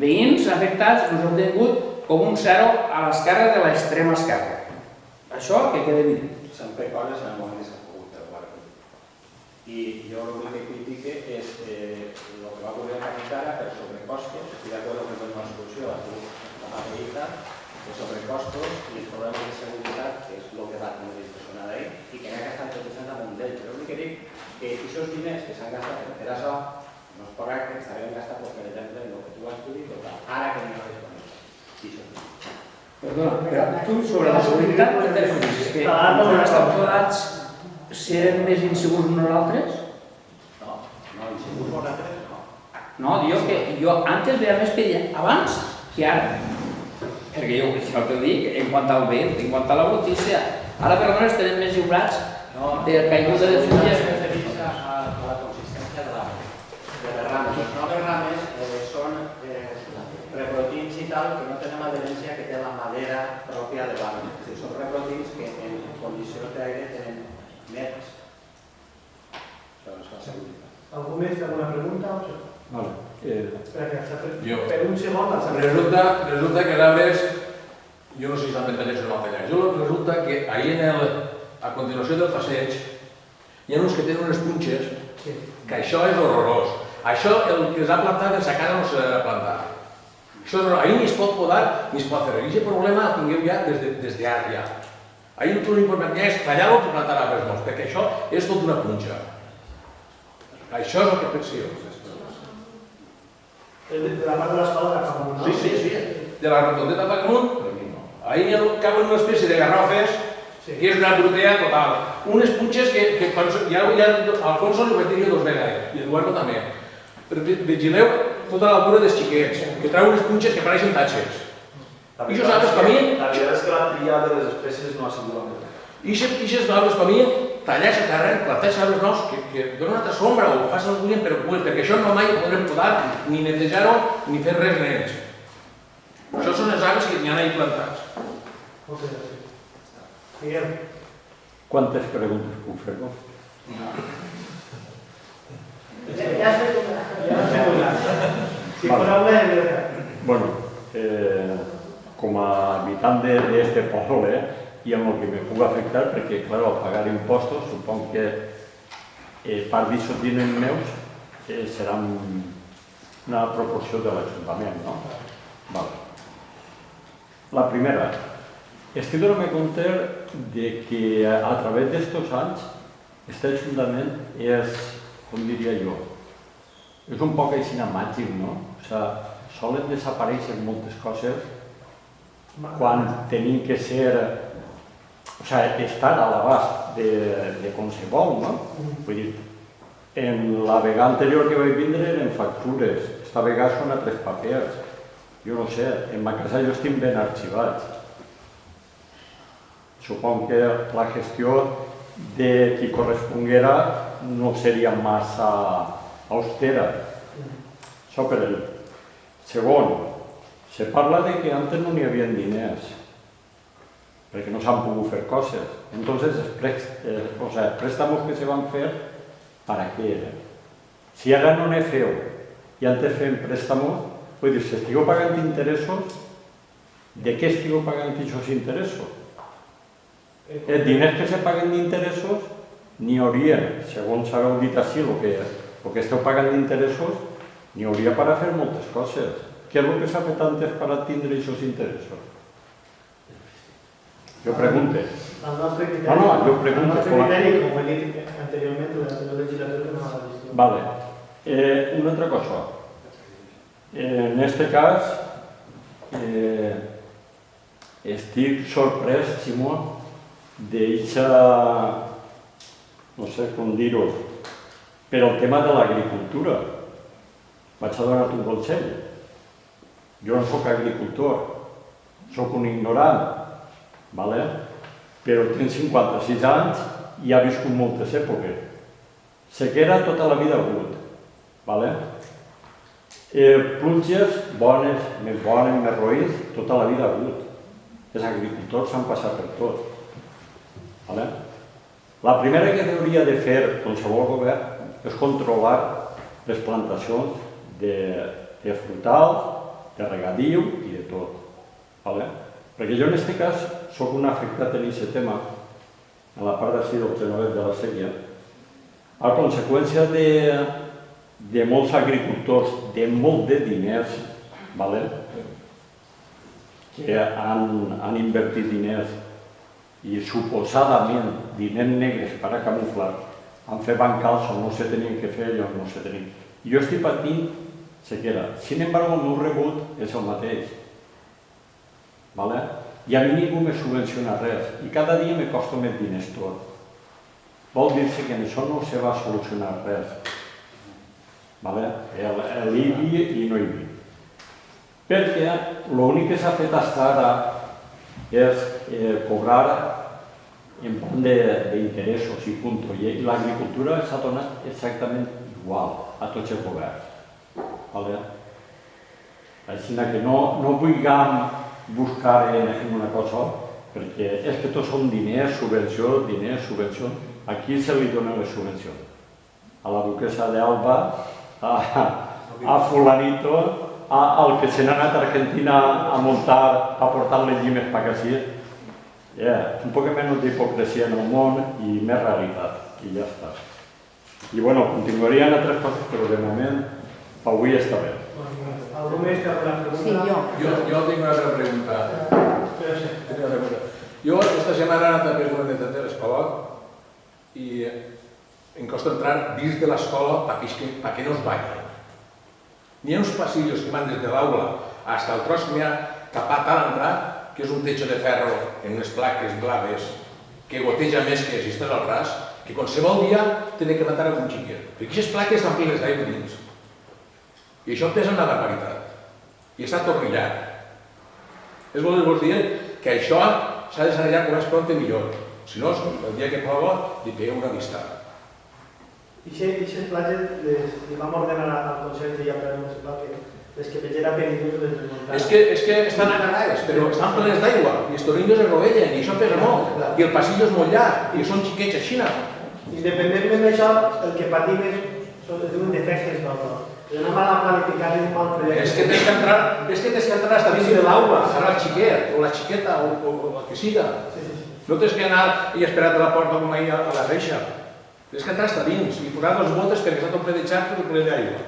veïns afectats ens han tingut com un 0 a l'esquerra de l'extrema esquerra. Això que queda evident. S'han fet coses en el moment que s'ha pogut fer. I jo l'únic que critique és el que va ocórrer a Canitara per sobrecostos. Estic d'acord que és una solució a la veritat, de sobrecostos i els problemes de seguretat, que és el que va tenir discussionat ahir, i que n'ha gastat tot això damunt d'ell. Però l'únic que dic que aquests diners que s'han gastat en fer això no és correcte, s'havien gastat, per exemple, en el que tu has dit, ara que no és disponible. Perdona, però tu sobre la seguretat què te refieres? És que no estan podats si eren més insegurs nosaltres? No, insegurs nosaltres no. No, diu que jo antes veia més perill abans que ara. perquè jo t'ho dic, en quant al vent, en quant a la brutícia, ara per almenys tenen més lliurats de caiguda de fulles. No, refereix a la consistència de les rames. Les noves rames són reprotins i tal que no tenen l'adherència que té la madera pròpia de l'arbre. Són reprotins que en condicions d'aire tenen més. Això és la seguretat. ¿Algú més? ¿Alguna pregunta? Vale. Jo. Per un segon, Resulta que els arbres, jo no sé si estan ben tallats o no tallats, resulta que ahir a continuació del passeig hi ha uns que tenen unes punxes que això és horrorós. Això el que es ha plantat en sa casa no s'ha de plantar. Això és horrorós. Ahir ni es pot podar ni es pot fer. I aquest problema el tingueu ja des d'ara ja. Ahir l'important ja és tallar-lo i plantar arbres nous, perquè això és tot una punxa. Això és el que penso. de la part de l'escola de Capamunt, no? Sí. De la rotondeta de Pacamunt, ahí caben una espècie de garrofes que és una brutea total. Unes punxes que ja al fons li vaig dir 2 vegades, i Eduardo també. Però vigileu tota l'altura dels xiquets, que trauen unes punxes que pareixen tatxes. I això sabes, per mi... La veritat és que la tria de les espècies no ha sigut la meva. I aquests arbres, per mi, tallar-se a terra, plantar-se arbres nous, que donen una altra sombra o facin el que vulguin, però perquè això no mai podrem podar, ni netejar-ho, ni fer res d'ells. Això són els arbres que n'hi ha ahí plantats. Moltes gràcies. Miguel. ¿Cuántas preguntas puc fer? Ja has fet una. Si fora una, ja m'he Bueno, com a habitant d'este poble, i amb el que me puc afectar, perquè, clar, al pagar impostos, suponc que part d'això diners meus serà una proporció de l'Ajuntament, no? Vale. La primera, estic donant compte de que a través d'estos anys este Ajuntament és, com diria jo, és un poc així màgic, no? O sigui, solen desaparèixer moltes coses quan tenim que ser, o sigui, estar a l'abast de qualsevol, no? Vull dir, en la vegada anterior que vaig vindre eren factures, esta vegada són altres papers. Jo no sé, en ma casa jo estic ben arxivats. Suponc que la gestió de qui corresponguera no seria massa austera. Això per ell. Segon, se parla de que antes no n'hi havia diners, perquè no s'han pogut fer coses. Entonces, els préstamos que se van fer, ¿para qué eren? Si ara no ne feu i antes fem préstamos, vull dir, si estigueu pagant interessos, de què estigueu pagant aquests interessos? Els diners que se paguen d'interessos n'hi hauria, segons sabeu dit així, el que esteu pagant d'interessos, n'hi hauria per a fer moltes coses. Què és el que s'ha fet antes per a tindre aquests interessos? Jo pregunto. El nostre criteri, jo pregunto. El nostre criteri, com he dit anteriorment, durant la legislatura no ha vist. Vale. Una altra cosa. En este cas, estic sorprès, Simó, d'eixa, no sé com dir-ho, per el tema de l'agricultura. Vaig a donar-te un consell. Jo no soc agricultor, soc un ignorant, però tinc 56 anys i he viscut moltes èpoques. Sequera tota la vida ha hagut. Pluges bones, més roïns, tota la vida ha hagut. Els agricultors s'han passat per tot. La primera que hauria de fer qualsevol govern és controlar les plantacions de frutal, de regadiu i de tot. Perquè jo en aquest cas soc un afectat en aquest tema, en la part d'ací del Genovet de la Sèquia, a conseqüència de molts agricultors, de molt de diners, que han invertit diners i suposadament diners negres per a camuflar, han fet bancals on no se tenien que fer i on no se tenien. Jo estic patint sequera. Sin embargo, el meu rebut és el mateix. I a mi ningú me subvenciona res i cada dia me costa més diners tot. Vol dir-se que en això no se va solucionar res. l'IBI i no IBI. perquè l'únic que s'ha fet fins ara és cobrar en plan d'interessos i punt. I l'agricultura s'ha donat exactament igual a tots els governs. Així que no vulguem buscar en una cosa, perquè és que tots són diners, subvenció. Aquí se li donen les subvencions. A la duquesa d'Alba, a fulanito, al que se n'ha anat a Argentina a muntar, a portar les llimes per aquí. Un poc menys d'hipocresia en el món i més realitat, i ja està. I bueno, continuarien altres coses, però de moment, per avui està bé. ¿Algú més que alguna pregunta? Sí, Jo tinc una altra pregunta. Jo esta setmana he anat a fer una de l'escola i em costa entrar dins de l'escola perquè no es banya. N'hi ha uns passillos que van des de l'aula fins al tros que m'hi ha tapat a l'entrar, que és un techo de ferro en unes plaques blaves que goteja més que si estàs al ras, que qualsevol dia té que matar algun xiquet. Perquè aquestes plaques estan plenes d'aigua dins. I això pesa una barbaritat. I està tornillat. És voler dir que això s'ha de sanejar com més pront millor. Si no, el dia que plova, li pega una vista. I aquestes platges li vam ordenar al Consell de Llapres Municipal que les que vegera perillós les desmuntar. És que estan agarrades, però estan plenes d'aigua, i els tornillos es rovellen, i això pesa molt, i el passillo és molt llarg, i són xiquets així. Independentment d'això, el que patim es diuen defectes d'obra. És una mala planificada i un mal projecte. És que tens que entrar hasta dins de l'aula, serà el xiquet, o la xiqueta, o el que siga. No tens que anar i esperar a la porta com ahir a la reixa. Tens que entrar hasta dins i posar les botes perquè està tot ple de xarxa i ple d'aigua.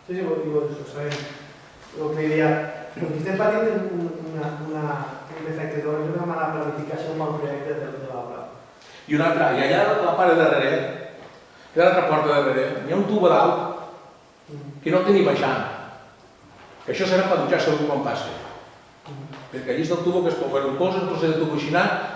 Sí, ho sabem. El que diria, estem patint un defecte d'obra, és una mala planificació, un mal projecte de l'obra. I una altra, i allà a la part de darrere, a l'altra porta de darrere, hi ha un tubo dalt que no té ni baixant. Que això serà per dutxar-se algú quan passi. Perquè allí està el tubo que es pot, el pols en procés de tubo aixinat,